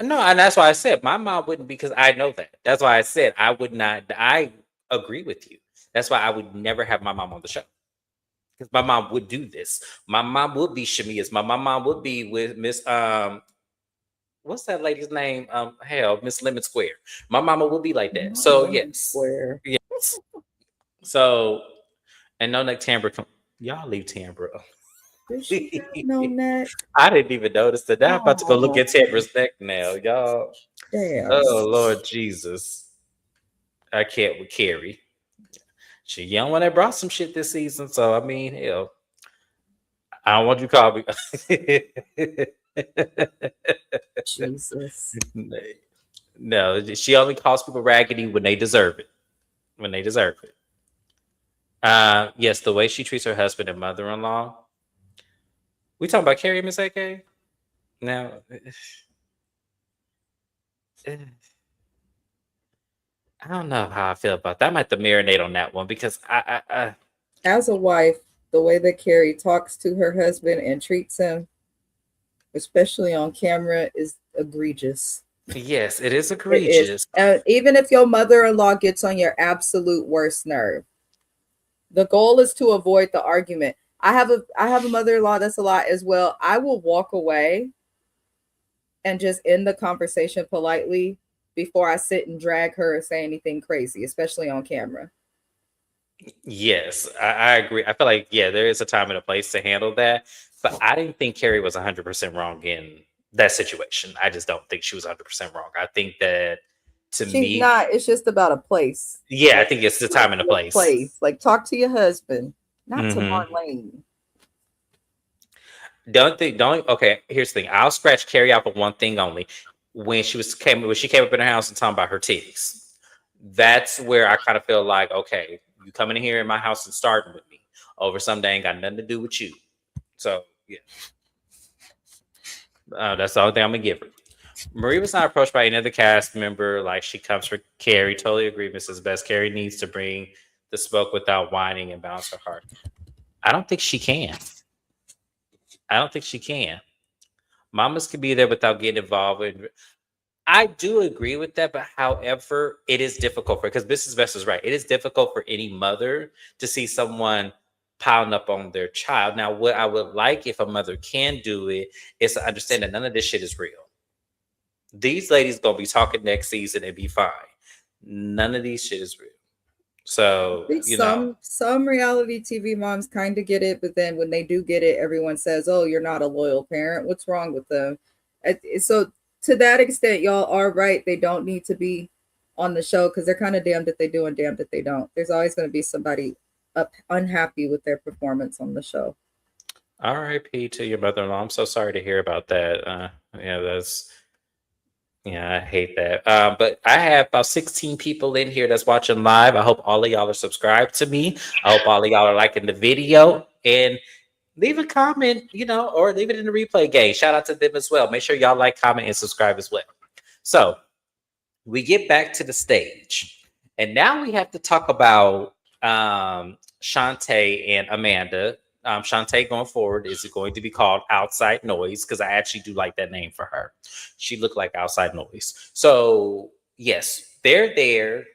No, and that's why I said my mom wouldn't because I know that. That's why I said I would not. I agree with you. That's why I would never have my mom on the show because my mom would do this. My mom would be Shamia's. My mom would be with Miss what's that lady's name? Hell, Miss Lemon Square. My mama would be like that. Not So lemon yes, square. yes. So and no neck timbre. Y'all leave timbre. Does she have no neck? I didn't even notice that. Now I'm about to go look Oh, at Timber's neck now, y'all. damn. Oh Lord Jesus. I can't with Carrie. She young one that brought some shit this season. So I mean, hell, I don't want you to call me. Jesus. No, she only calls people raggedy when they deserve it. When they deserve it. Yes, the way she treats her husband and mother-in-law. We talking about Carrie, Miss AK? Now, I don't know how I feel about that. I might have to marinate on that one because As a wife, the way that Carrie talks to her husband and treats him, especially on camera, is egregious. yes, it is It is. egregious. And even if your mother-in-law gets on your absolute worst nerve, the goal is to avoid the argument. I have a mother-in-law that's a lot as well. I will walk away and just end the conversation politely before I sit and drag her or say anything crazy, especially on camera. Yes, I agree. I feel like, yeah, there is a time and a place to handle that. But I didn't think Carrie was 100% wrong in that situation. I just don't think she was 100% wrong. I think that to She's me, not. It's just about a place. yeah, I Like, think it's the time and the place. place. Like, talk to your husband, not to Hmm. Marlene. Don't. Okay, here's the thing. I'll scratch Carrie out for one thing only. When she came up in her house and talking about her titties. That's where I kind of feel like, okay, you coming in here in my house and starting with me over something that ain't got nothing to do with you. So yeah, that's the only thing I'm gonna give her. Marie was not approached by any other cast member like she comes for Carrie. Totally agree, Mrs. Best. Carrie needs to bring the smoke without whining and balance her heart. I don't think she can. I don't think she can. Mamas can be there without getting involved. I do agree with that, but however, it is difficult for because Mrs. Best is right. It is difficult for any mother to see someone piling up on their child. Now, what I would like if a mother can do it is to understand that none of this shit is real. These ladies gonna be talking next season and be fine. None of these shit is real. I So, think you know, some reality TV moms kind of get it, but then when they do get it, everyone says, "Oh, you're not a loyal parent. What's wrong with them?" So to that extent, y'all are right. They don't need to be on the show because they're kind of damned if they do and damned if they don't. There's always going to be somebody unhappy with their performance on the show. RIP to your mother-in-law. I'm so sorry to hear about that. Yeah, I hate that. But I have about 16 people in here that's watching live. I hope all of y'all are subscribed to me. I hope all of y'all are liking the video and leave a comment, or leave it in the replay game. Shout out to them as well. Make sure y'all like, comment, and subscribe as well. So we get back to the stage, and now we have to talk about Shantae and Amanda. Shantae going forward is going to be called Outside Noise because I actually do like that name for her. She looked like Outside Noise. So yes, they're there.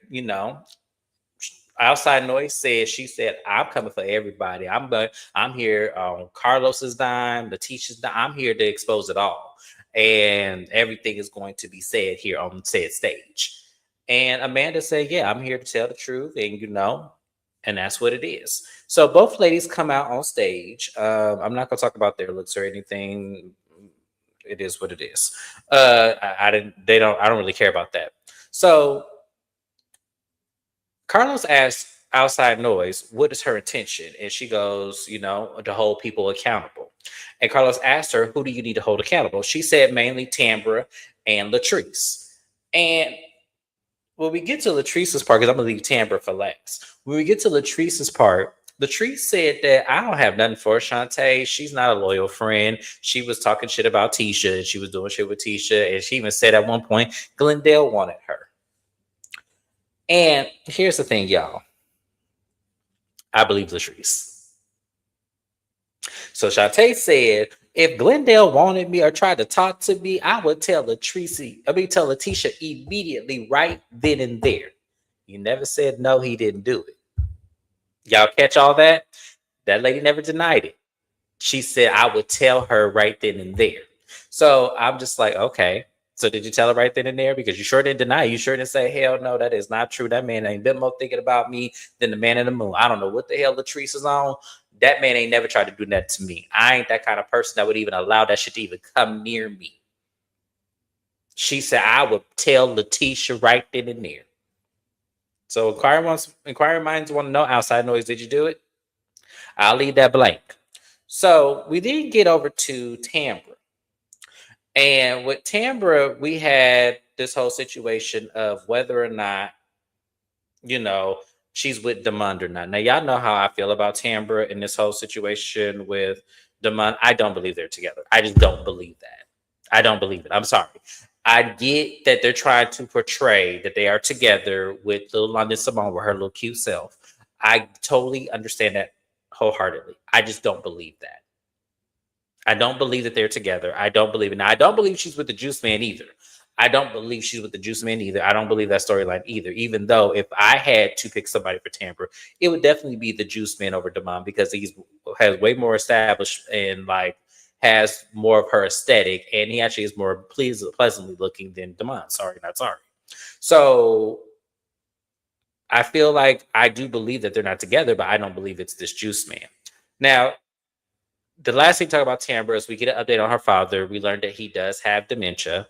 Outside Noise said she said I'm coming for everybody. I'm here on Carlos's dime, Letitia's dime. I'm here to expose it all, and everything is going to be said here on said stage. And Amanda said, "Yeah, I'm here to tell the truth, and that's what it is." So both ladies come out on stage. I'm not going to talk about their looks or anything. It is what it is. I didn't. They don't. I don't really care about that. So Carlos asked Outside Noise, what is her intention? And she goes, to hold people accountable. And Carlos asked her, who do you need to hold accountable? She said mainly Tambra and Latrice. And when we get to Latrice's part, because I'm going to leave Tambra for last. When we get to Latrice's part, Latrice said that I don't have nothing for Shantae. She's not a loyal friend. She was talking shit about Tisha, and she was doing shit with Tisha. And she even said at one point, Glendale wanted her. And here's the thing, y'all. I believe Latrice. So Shantae said, if Glendale wanted me or tried to talk to me, I would tell Letitia immediately, right then and there. He never said no, he didn't do it. Y'all catch all that? That lady never denied it. She said I would tell her right then and there. So I'm just like, okay. So did you tell her right then and there? Because you sure didn't deny it. You sure didn't say, hell no, that is not true. That man ain't been more thinking about me than the man in the moon. I don't know what the hell Latrice is on. That man ain't never tried to do that to me. I ain't that kind of person that would even allow that shit to even come near me. She said I would tell Letitia right then and there. So inquiring minds want to know, Outside Noise, did you do it? I'll leave that blank. So we then get over to Tambra. And with Tambra, we had this whole situation of whether or not, she's with Demond or not. Now, y'all know how I feel about Tambra in this whole situation with Demond. I don't believe they're together. I just don't believe that. I don't believe it. I'm sorry. I get that they're trying to portray that they are together with little London Simone with her little cute self. I totally understand that wholeheartedly. I just don't believe that. I don't believe that they're together. I don't believe it. Now, I don't believe she's with the Juice Man either. I don't believe she's with the Juice Man either. I don't believe that storyline either. Even though if I had to pick somebody for Tambra, it would definitely be the Juice Man over Demond because has way more established and has more of her aesthetic, and he actually is more pleasantly looking than Demond. Sorry, not sorry. So I feel like I do believe that they're not together, but I don't believe it's this Juice Man. Now, the last thing to talk about Tambra is we get an update on her father. We learned that he does have dementia.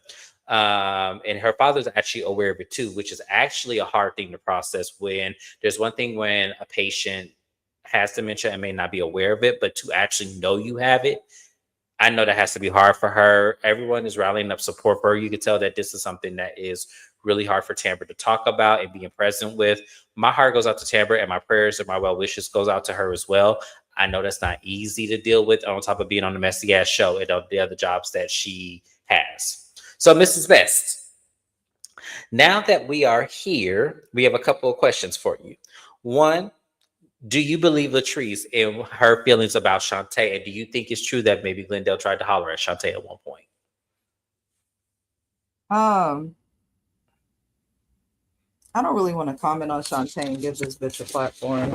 And her father's actually aware of it too, which is actually a hard thing to process when there's one thing when a patient has dementia and may not be aware of it, but to actually know you have it, I know that has to be hard for her. Everyone is rallying up support for her. You can tell that this is something that is really hard for Tambra to talk about and being present with. My heart goes out to Tambra, and my prayers and my well wishes goes out to her as well. I know that's not easy to deal with on top of being on the messy ass show and the other jobs that she has. So, Mrs. Best, now that we are here, we have a couple of questions for you. One, do you believe Latrice in her feelings about Shantae? And do you think it's true that maybe Glendale tried to holler at Shantae at one point? I don't really want to comment on Shantae and give this bitch a platform.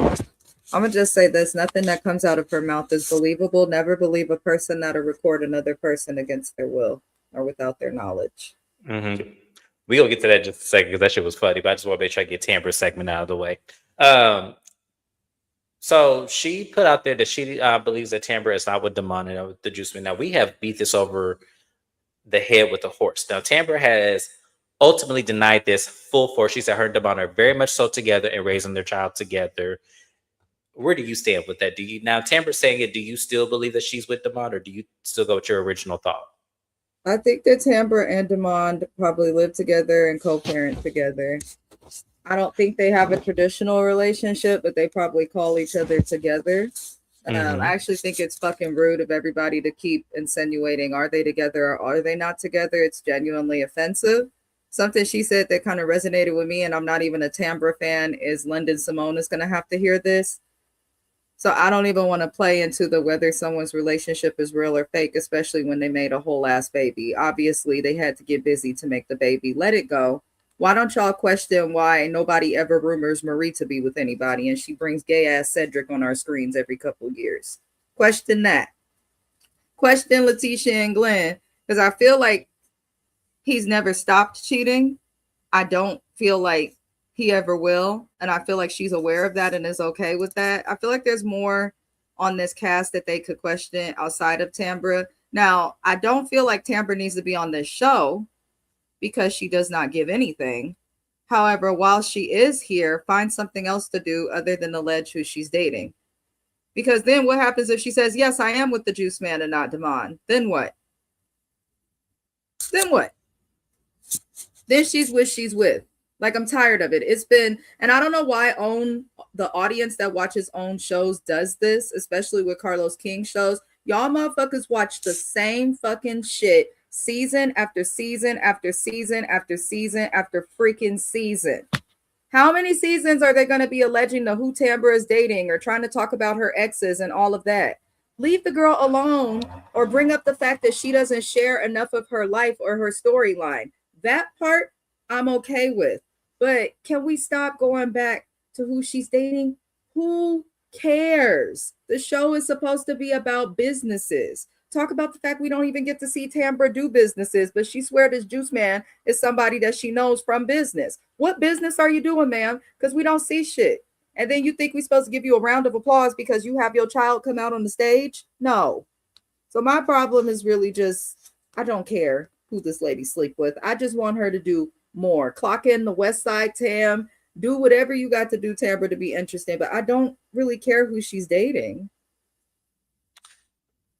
I'm gonna just say this: nothing that comes out of her mouth is believable. Never believe a person that'll record another person against their will or without their knowledge. Mm-hmm. We gonna get to that in just a second because that shit was funny. But I just want to make sure I get Tambra's segment out of the way. So she put out there that she believes that Tambra is not with Damon and the Juice Man. Now we have beat this over the head with a horse. Now Tambra has ultimately denied this full force. She said her and Damon are very much so together and raising their child together. Where do you stand with that? Do you now Tambra saying it? Do you still believe that she's with Damon, or do you still go with your original thought? I think that Tambra and Damon probably live together and co-parent together. I don't think they have a traditional relationship, but they probably call each other together. I actually think it's fucking rude of everybody to keep insinuating, are they together or are they not together? It's genuinely offensive. Something she said that kind of resonated with me, and I'm not even a Tambra fan, is Lyndon Simone is going to have to hear this. So I don't even want to play into the whether someone's relationship is real or fake, especially when they made a whole ass baby. Obviously, they had to get busy to make the baby. Let it go. Why don't y'all question why nobody ever rumors Marie to be with anybody and she brings gay ass Cedric on our screens every couple of years? Question that. Question Letitia and Glenn, because I feel like he's never stopped cheating. I don't feel like he ever will. And I feel like she's aware of that and is okay with that. I feel like there's more on this cast that they could question outside of Tambra. Now, I don't feel like Tambra needs to be on this show because she does not give anything. However, while she is here, find something else to do other than allege who she's dating. Because then what happens if she says, yes, I am with the Juice Man and not Damon? Then what? Then what? Then she's with. Like, I'm tired of it. It's been, and I don't know why the audience that watches own shows does this, especially with Carlos King shows. Y'all motherfuckers watch the same fucking shit season after season after season after season after freaking season. How many seasons are they going to be alleging the who Tambra is dating or trying to talk about her exes and all of that? Leave the girl alone or bring up the fact that she doesn't share enough of her life or her storyline. That part I'm okay with. But can we stop going back to who she's dating? Who cares? The show is supposed to be about businesses. Talk about the fact we don't even get to see Tambra do businesses, but she swear this Juice Man is somebody that she knows from business. What business are you doing, ma'am? Because we don't see shit. And then you think we're supposed to give you a round of applause because you have your child come out on the stage? No. So my problem is really just, I don't care who this lady sleep with. I just want her to do more. Clock in the West Side Tam. Do whatever you got to do, Tambra, to be interesting. But I don't really care who she's dating.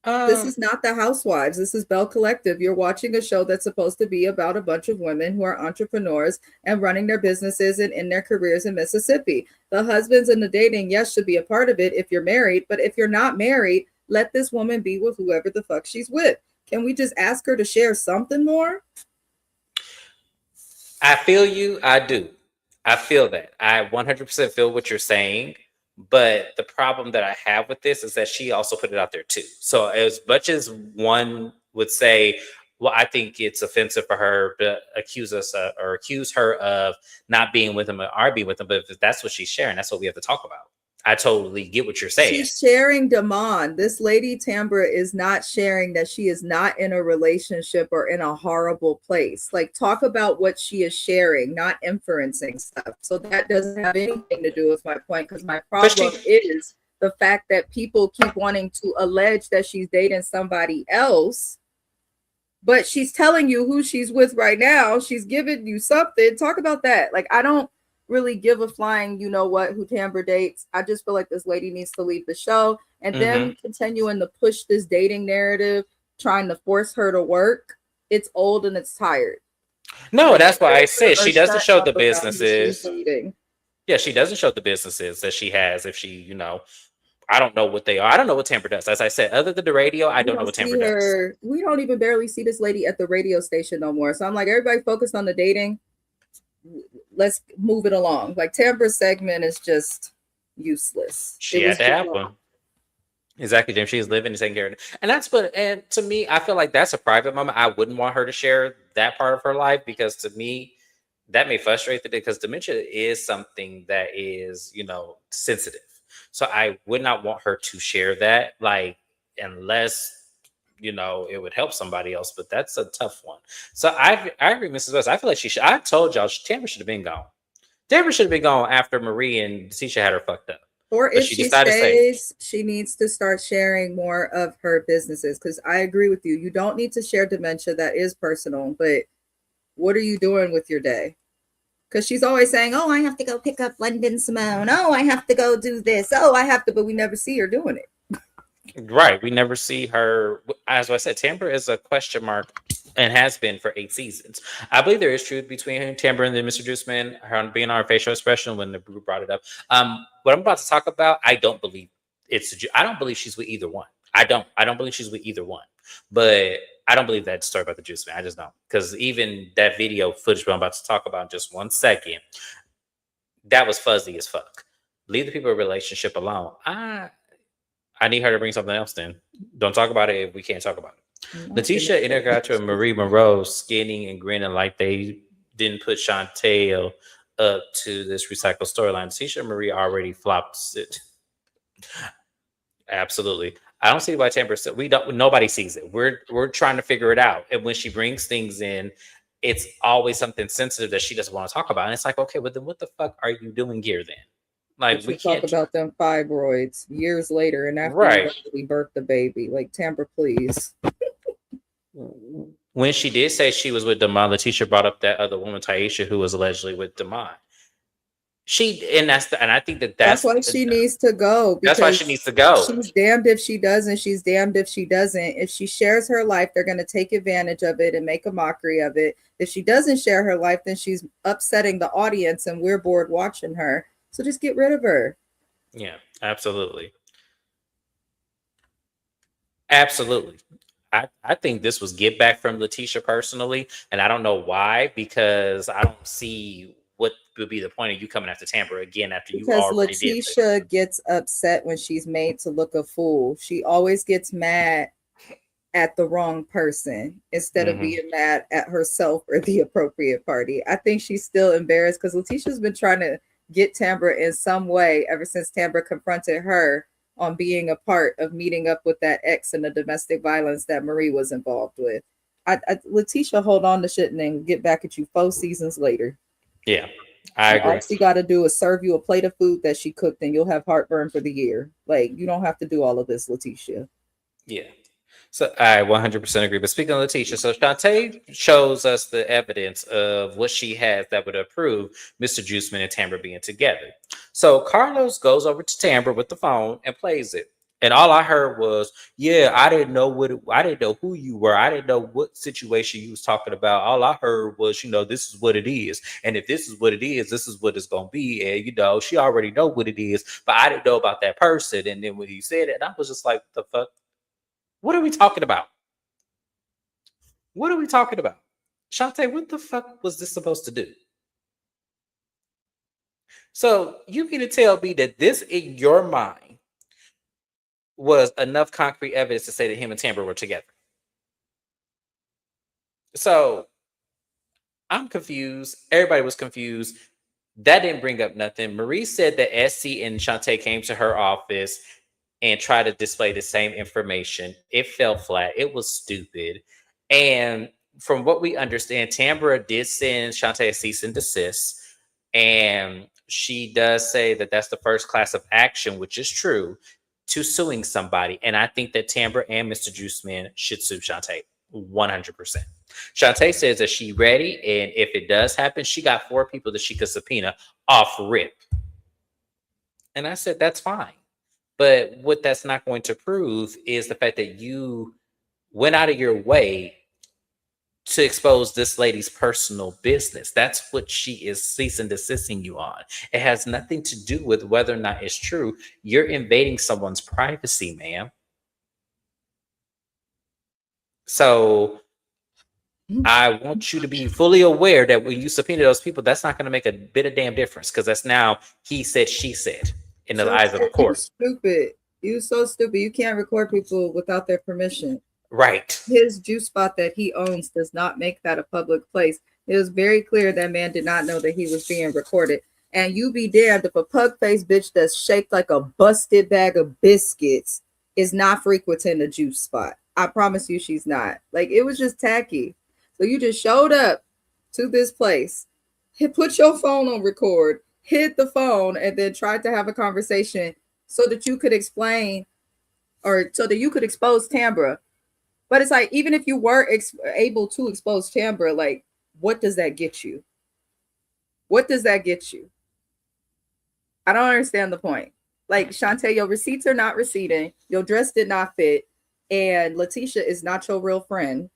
This is not the Housewives. This is Belle Collective. You're watching a show that's supposed to be about a bunch of women who are entrepreneurs and running their businesses and in their careers in Mississippi. The husbands and the dating, yes, should be a part of it if you're married. But if you're not married, let this woman be with whoever the fuck she's with. Can we just ask her to share something more? I feel you. I do. I feel that. I 100% feel what you're saying. But the problem that I have with this is that she also put it out there too. So as much as one would say, well, I think it's offensive for her to accuse us or accuse her of not being with him or being with him. But if that's what she's sharing, that's what we have to talk about. I totally get what you're saying. She's sharing Damon. This lady Tambra is not sharing that she is not in a relationship or in a horrible place. Like, talk about what she is sharing, not inferencing stuff. So that doesn't have anything to do with my point, because my problem is the fact that people keep wanting to allege that she's dating somebody else, but she's telling you who she's with right now. She's giving you something. Talk about that. Like, I don't really give a flying, you know what, who Tambra dates. I just feel like this lady needs to leave the show, and them continuing to push this dating narrative, trying to force her to work. It's old and it's tired. No, Like that's why I filter said or she doesn't shut show up the about who she's businesses. dating. Yeah, she doesn't show the businesses that she has. If she, you know, I don't know what they are. I don't know what Tampa does. As I said, other than the radio, I We don't know don't what Tampa see does. her. We don't even barely see this lady at the radio station no more. So I'm like, everybody focused on the dating. Let's move it along. Like Tambra's segment is just useless. She It had was to just have one. Exactly, Jim. She's living and taking care of it. And that's what, and to me, I feel like that's a private moment. I wouldn't want her to share that part of her life because to me, that may frustrate the because dementia is something that is, you know, sensitive. So I would not want her to share that, like, unless, you know, it would help somebody else. But that's a tough one. So I agree, Mrs. West. I feel like she should. I told y'all, Tamara should have been gone. Tamara should have been gone after Marie and Tisha had her fucked up. or But if she she decided to say, stays, she needs to start sharing more of her businesses. Because I agree with you. You don't need to share dementia. That is personal. But what are you doing with your day? Because she's always saying, oh, I have to go pick up London Simone. Oh, I have to go do this. Oh, I have to, but we never see her doing it. right, we never see her. As I said, Tampa is a question mark and has been for 8 seasons. I believe there is truth between Tampa and then Mr. Juiceman, her being on her facial expression when the group brought it up. What I'm about to talk about, I don't believe I don't believe she's with either one. I don't believe she's with either one. But I don't believe that story about the Juice Man. I just don't. Because even that video footage I'm about to talk about in just 1 second, that was fuzzy as fuck. Leave the people relationship alone. I need her to bring something else then. Don't talk about it if we can't talk about it. Letitia Integral and Marie Monroe skinning and grinning like they didn't put Chantel up to this recycled storyline. Letitia and Marie already flopped it. Absolutely. I don't see why Tampa said we don't nobody sees it. We're trying to figure it out. And when she brings things in, it's always something sensitive that she doesn't want to talk about. And it's like, okay, well then what the fuck are you doing here then? Like But we you talk can't about them fibroids years later and after you right. actually birthed the baby. Like, Tampa, please. When she did say she was with Damon, Letitia brought up that other woman, Taisha, who was allegedly with Damon. And I think That's why she needs to go, that's why she because needs to go. she's damned if she does and she's damned if she doesn't. If she shares her life, they're going to take advantage of it and make a mockery of it. If she doesn't share her life, then she's upsetting the audience and we're bored watching her. So just get rid of her. Yeah, absolutely. Absolutely. I think this was get back from Letitia personally, and I don't know why, because I don't see what would be the point of you coming after Tampa again after you Because already did Letitia gets upset when she's made to look a fool. She always gets mad at the wrong person instead of this. being mad at herself or the appropriate party. I think she's still embarrassed because Letitia's been trying to get Tambra in some way ever since Tambra confronted her on being a part of meeting up with that ex and the domestic violence that Marie was involved with. Letitia, hold on to shit and then get back at you 4 seasons later. Yeah, I agree. All she got to do is serve you a plate of food that she cooked, and you'll have heartburn for the year. Like, you don't have to do all of this, Letitia. Yeah. So I 100% agree. But speaking of Letitia, so Shantae shows us the evidence of what she has that would approve Mr. Juiceman and Tambra being together. So Carlos goes over to Tambra with the phone and plays it. And all I heard was, "Yeah, I didn't know who you were. I didn't know what situation you was talking about. All I heard was, this is what it is. And if this is what it is, this is what it's gonna be. And she already know what it is, but I didn't know about that person." And then when he said it, I was just like, "The fuck? What are we talking about? What are we talking about? Shantae, what the fuck was this supposed to do?" So you mean to tell me that this in your mind was enough concrete evidence to say that him and Tamber were together? So I'm confused. Everybody was confused. That didn't bring up nothing. Marie said that SC and Shantae came to her office and tried to display the same information. It fell flat. It was stupid. And from what we understand, Tambra did send Shantae a cease and desist. And she does say that that's the first class of action, which is true, to suing somebody. And I think that Tambra and Mr. Juiceman should sue Shantae 100%. Shantae says that she ready, and if it does happen, she got 4 people that she could subpoena off rip. And I said, that's fine. But what that's not going to prove is the fact that you went out of your way to expose this lady's personal business. That's what she is cease and desisting you on. It has nothing to do with whether or not it's true. You're invading someone's privacy, ma'am. So I want you to be fully aware that when you subpoena those people, that's not going to make a bit of damn difference, because that's now he said, she said in the eyes of the You court. stupid. You so stupid. You can't record people without their permission. Right. His juice spot that he owns does not make that a public place. It was very clear that man did not know that he was being recorded. And you be damned if a pug face bitch that's shaped like a busted bag of biscuits is not frequenting a juice spot. I promise you she's not. Like, it was just tacky. So you just showed up to this place, put your phone on record, hit the phone, and then tried to have a conversation so that you could explain, or so that you could expose Tambra. But it's like, even if you were able to expose Tambra, like, what does that get you? What does that get you? I don't understand the point. Like, Shantae, your receipts are not receipting. Your dress did not fit. And Letitia is not your real friend.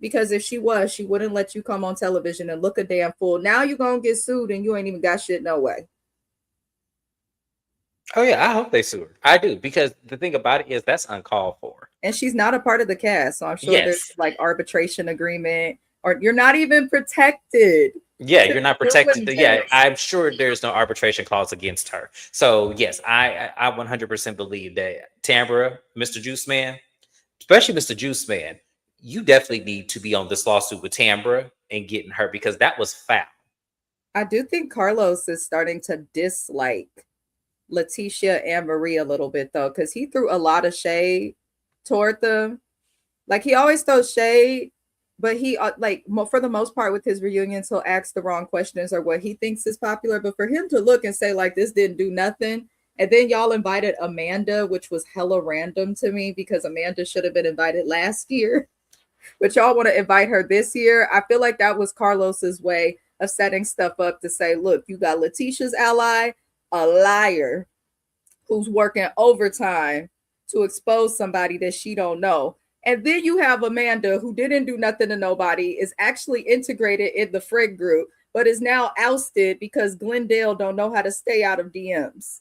Because if she was, she wouldn't let you come on television and look a damn fool. Now you're going to get sued and you ain't even got shit no way. Oh, yeah, I hope they sue her. I do, because the thing about it is that's uncalled for. And she's not a part of the cast. So I'm sure Yes. there's like arbitration agreement, or you're not even protected. Yeah, you're not protected. Doing Yeah, this. I'm sure there's no arbitration clause against her. So yes, I 100% believe that Tambra, Mr. Juice Man, especially Mr. Juice Man, you definitely need to be on this lawsuit with Tambra and getting her, because that was foul. I do think Carlos is starting to dislike Letitia and Marie a little bit, though, because he threw a lot of shade toward them. Like, he always throws shade, but he like, for the most part with his reunions, he'll ask the wrong questions or what he thinks is popular. But for him to look and say like, this didn't do nothing, and then y'all invited Amanda, which was hella random to me, because Amanda should have been invited last year, but y'all want to invite her this year. I feel like that was Carlos's way of setting stuff up to say, look, you got Letitia's ally, a liar who's working overtime to expose somebody that she don't know. And then you have Amanda, who didn't do nothing to nobody, is actually integrated in the Frig group, but is now ousted because Glendale don't know how to stay out of DMs.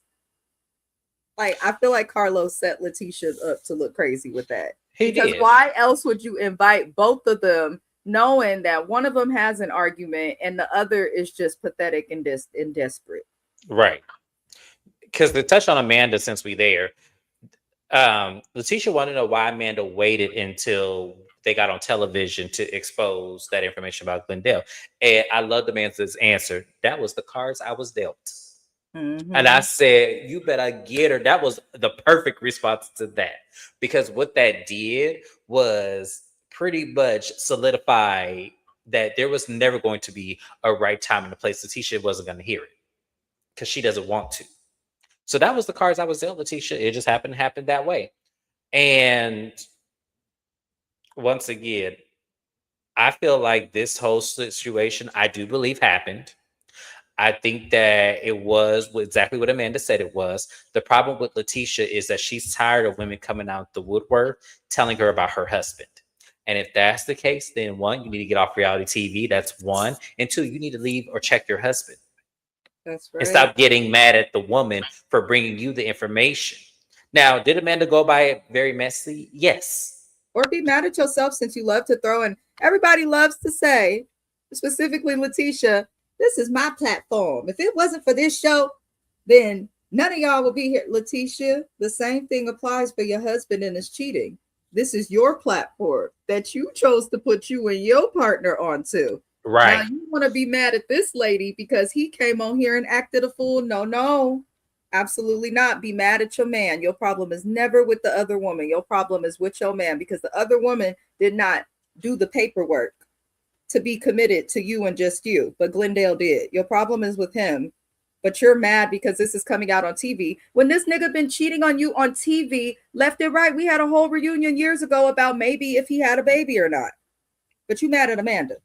Like, I feel like Carlos set Letitia up to look crazy with that. He because did. Why else would you invite both of them, knowing that one of them has an argument and the other is just pathetic and desperate? Right. Because to touch on Amanda, since we there, Letitia wanted to know why Amanda waited until they got on television to expose that information about Glendale. And I love the man's answer. That was the cards I was dealt. Mm-hmm. And I said, you better get her. That was the perfect response to that. Because what that did was pretty much solidify that there was never going to be a right time and a place. Letitia wasn't going to hear it because she doesn't want to. So that was the cards I was dealt, Letitia. It just happened to happen that way. And once again, I feel like this whole situation, I do believe, happened. I think that it was exactly what Amanda said it was. The problem with Letitia is that she's tired of women coming out the woodwork telling her about her husband. And if that's the case, then one, you need to get off reality TV. That's one. And two, you need to leave or check your husband. That's right. And stop getting mad at the woman for bringing you the information. Now, did Amanda go by it very messy? Yes. Or be mad at yourself, since you love to throw in. Everybody loves to say, specifically Letitia, this is my platform. If it wasn't for this show, then none of y'all will be here. Letitia, the same thing applies for your husband and his cheating. This is your platform that you chose to put you and your partner onto. Right. Now you want to be mad at this lady because he came on here and acted a fool? No, absolutely not. Be mad at your man. Your problem is never with the other woman. Your problem is with your man, because the other woman did not do the paperwork to be committed to you and just you, but Glendale did. Your problem is with him, but you're mad because this is coming out on TV. When this nigga been cheating on you on TV, left and right. We had a whole reunion years ago about maybe if he had a baby or not. But you mad at Amanda.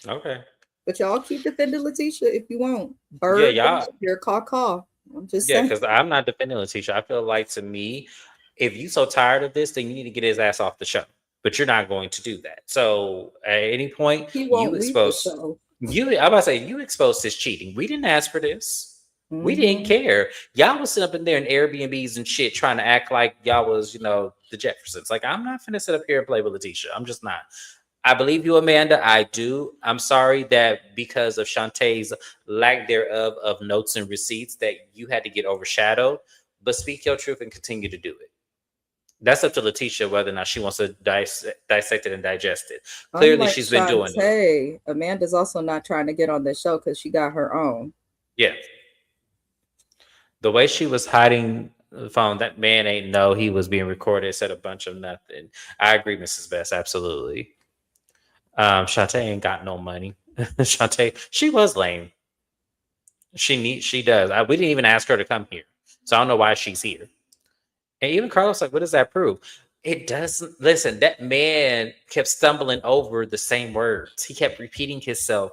Okay. But y'all keep defending Letitia if you want. Bird, yeah, y'all. You're caw. I'm just Yeah, saying. because I'm not defending Letitia. I feel like, to me, if you so tired of this, then you need to get his ass off the show. but you're not going to do that. So at any point, He you won't leave the expose show. you. I'm about to say you exposed this cheating. We didn't ask for this. We didn't Mhm. care. Y'all was sitting up in there in Airbnbs and shit, trying to act like y'all was, the Jeffersons. Like, I'm not finna sit up here and play with Letitia. I'm just not. I believe you, Amanda. I do. I'm sorry that because of Shantae's lack thereof of notes and receipts that you had to get overshadowed. But speak your truth and continue to do it. That's up to Letitia whether or not she wants to dissect it and digest it. Clearly, Unlike she's been doing it. Shantae, Amanda's also not trying to get on the show because she got her own. Yeah. The way she was hiding the phone, that man ain't know he was being recorded, said a bunch of nothing. I agree, Mrs. Best. Absolutely. Shantae ain't got no money. Shantae, she was lame. She does. We didn't even ask her to come here. So I don't know why she's here. And even Carlos, like, what does that prove? It doesn't. Listen, that man kept stumbling over the same words. He kept repeating himself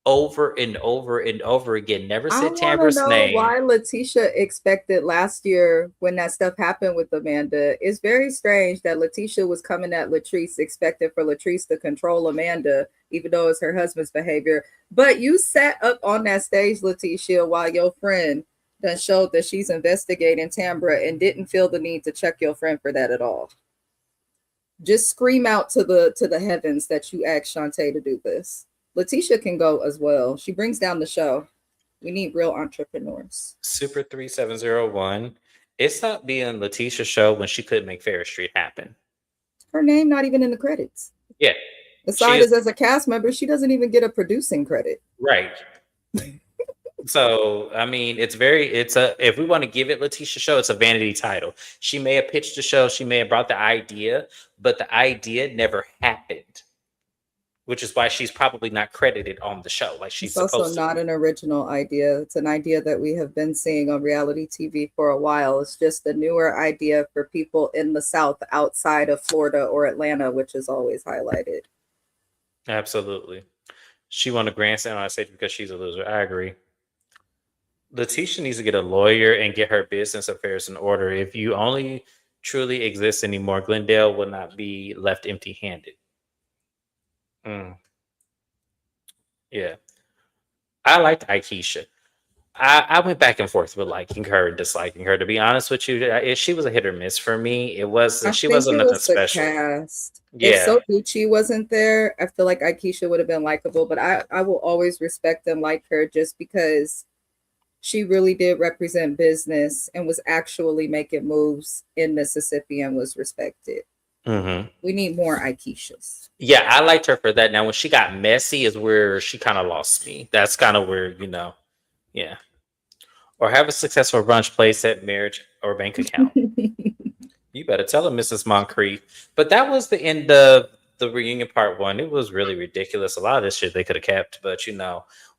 over and over and over again. Never I said want to Tambra's know name. why Letitia expected last year when that stuff happened with Amanda. It's very strange that Letitia was coming at Latrice, expected for Latrice to control Amanda, even though it's her husband's behavior. But you sat up on that stage, Letitia, while your friend done showed that she's investigating Tambra and didn't feel the need to check your friend for that at all. Just scream out to the heavens that you asked Shantae to do this. Letitia can go as well. She brings down the show. We need real entrepreneurs. Super 3701. It's not being Letitia's show when she couldn't make Ferris Street happen. Her name not even in the credits. Yeah. Aside as a cast member, she doesn't even get a producing credit. Right. So I mean, if we want to give it Letitia's show, it's a vanity title. She may have pitched the show, she may have brought the idea, but the idea never happened. Which is why she's probably not credited on the show like she's It's also supposed to. not an original idea. It's an idea that we have been seeing on reality TV for a while. It's just a newer idea for people in the South outside of Florida or Atlanta, which is always highlighted. Absolutely. She won a grandstand on stage because she's a loser. I agree. Letitia needs to get a lawyer and get her business affairs in order. If you only truly exist anymore, Glendale will not be left empty-handed. Yeah. I liked Aikisha. I went back and forth with liking her and disliking her. To be honest with you, she was a hit or miss for me. It wasn't. She wasn't nothing special. Cast. If Yeah. Soguchi wasn't there, I feel like Aikisha would have been likable. But I will always respect and like her just because she really did represent business and was actually making moves in Mississippi and was respected. Mm-hmm. We need more Aikishas. Yeah, I liked her for that. Now, when she got messy, is where she kind of lost me. That's kind of where yeah. Or have a successful brunch, play set, marriage, or bank account. You better tell her, Mrs. Moncrief. But that was the end of the reunion part one. It was really ridiculous. A lot of this shit they could have kept, but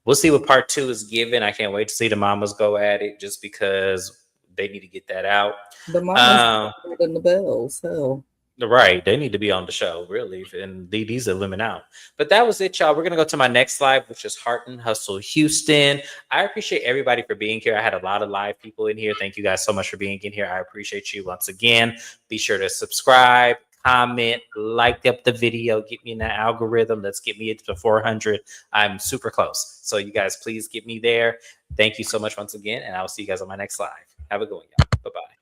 we'll see what part two is given. I can't wait to see the mamas go at it just because they need to get that out. The mamas and the bells, hell. Right. They need to be on the show, really. And these are women out. But that was it, y'all. We're going to go to my next live, which is Heart and Hustle Houston. I appreciate everybody for being here. I had a lot of live people in here. Thank you guys so much for being in here. I appreciate you once again. Be sure to subscribe, comment, like up the video, get me in that algorithm. Let's get me to 400. I'm super close. So you guys, please get me there. Thank you so much once again. And I'll see you guys on my next live. Have a good one, y'all. Bye-bye.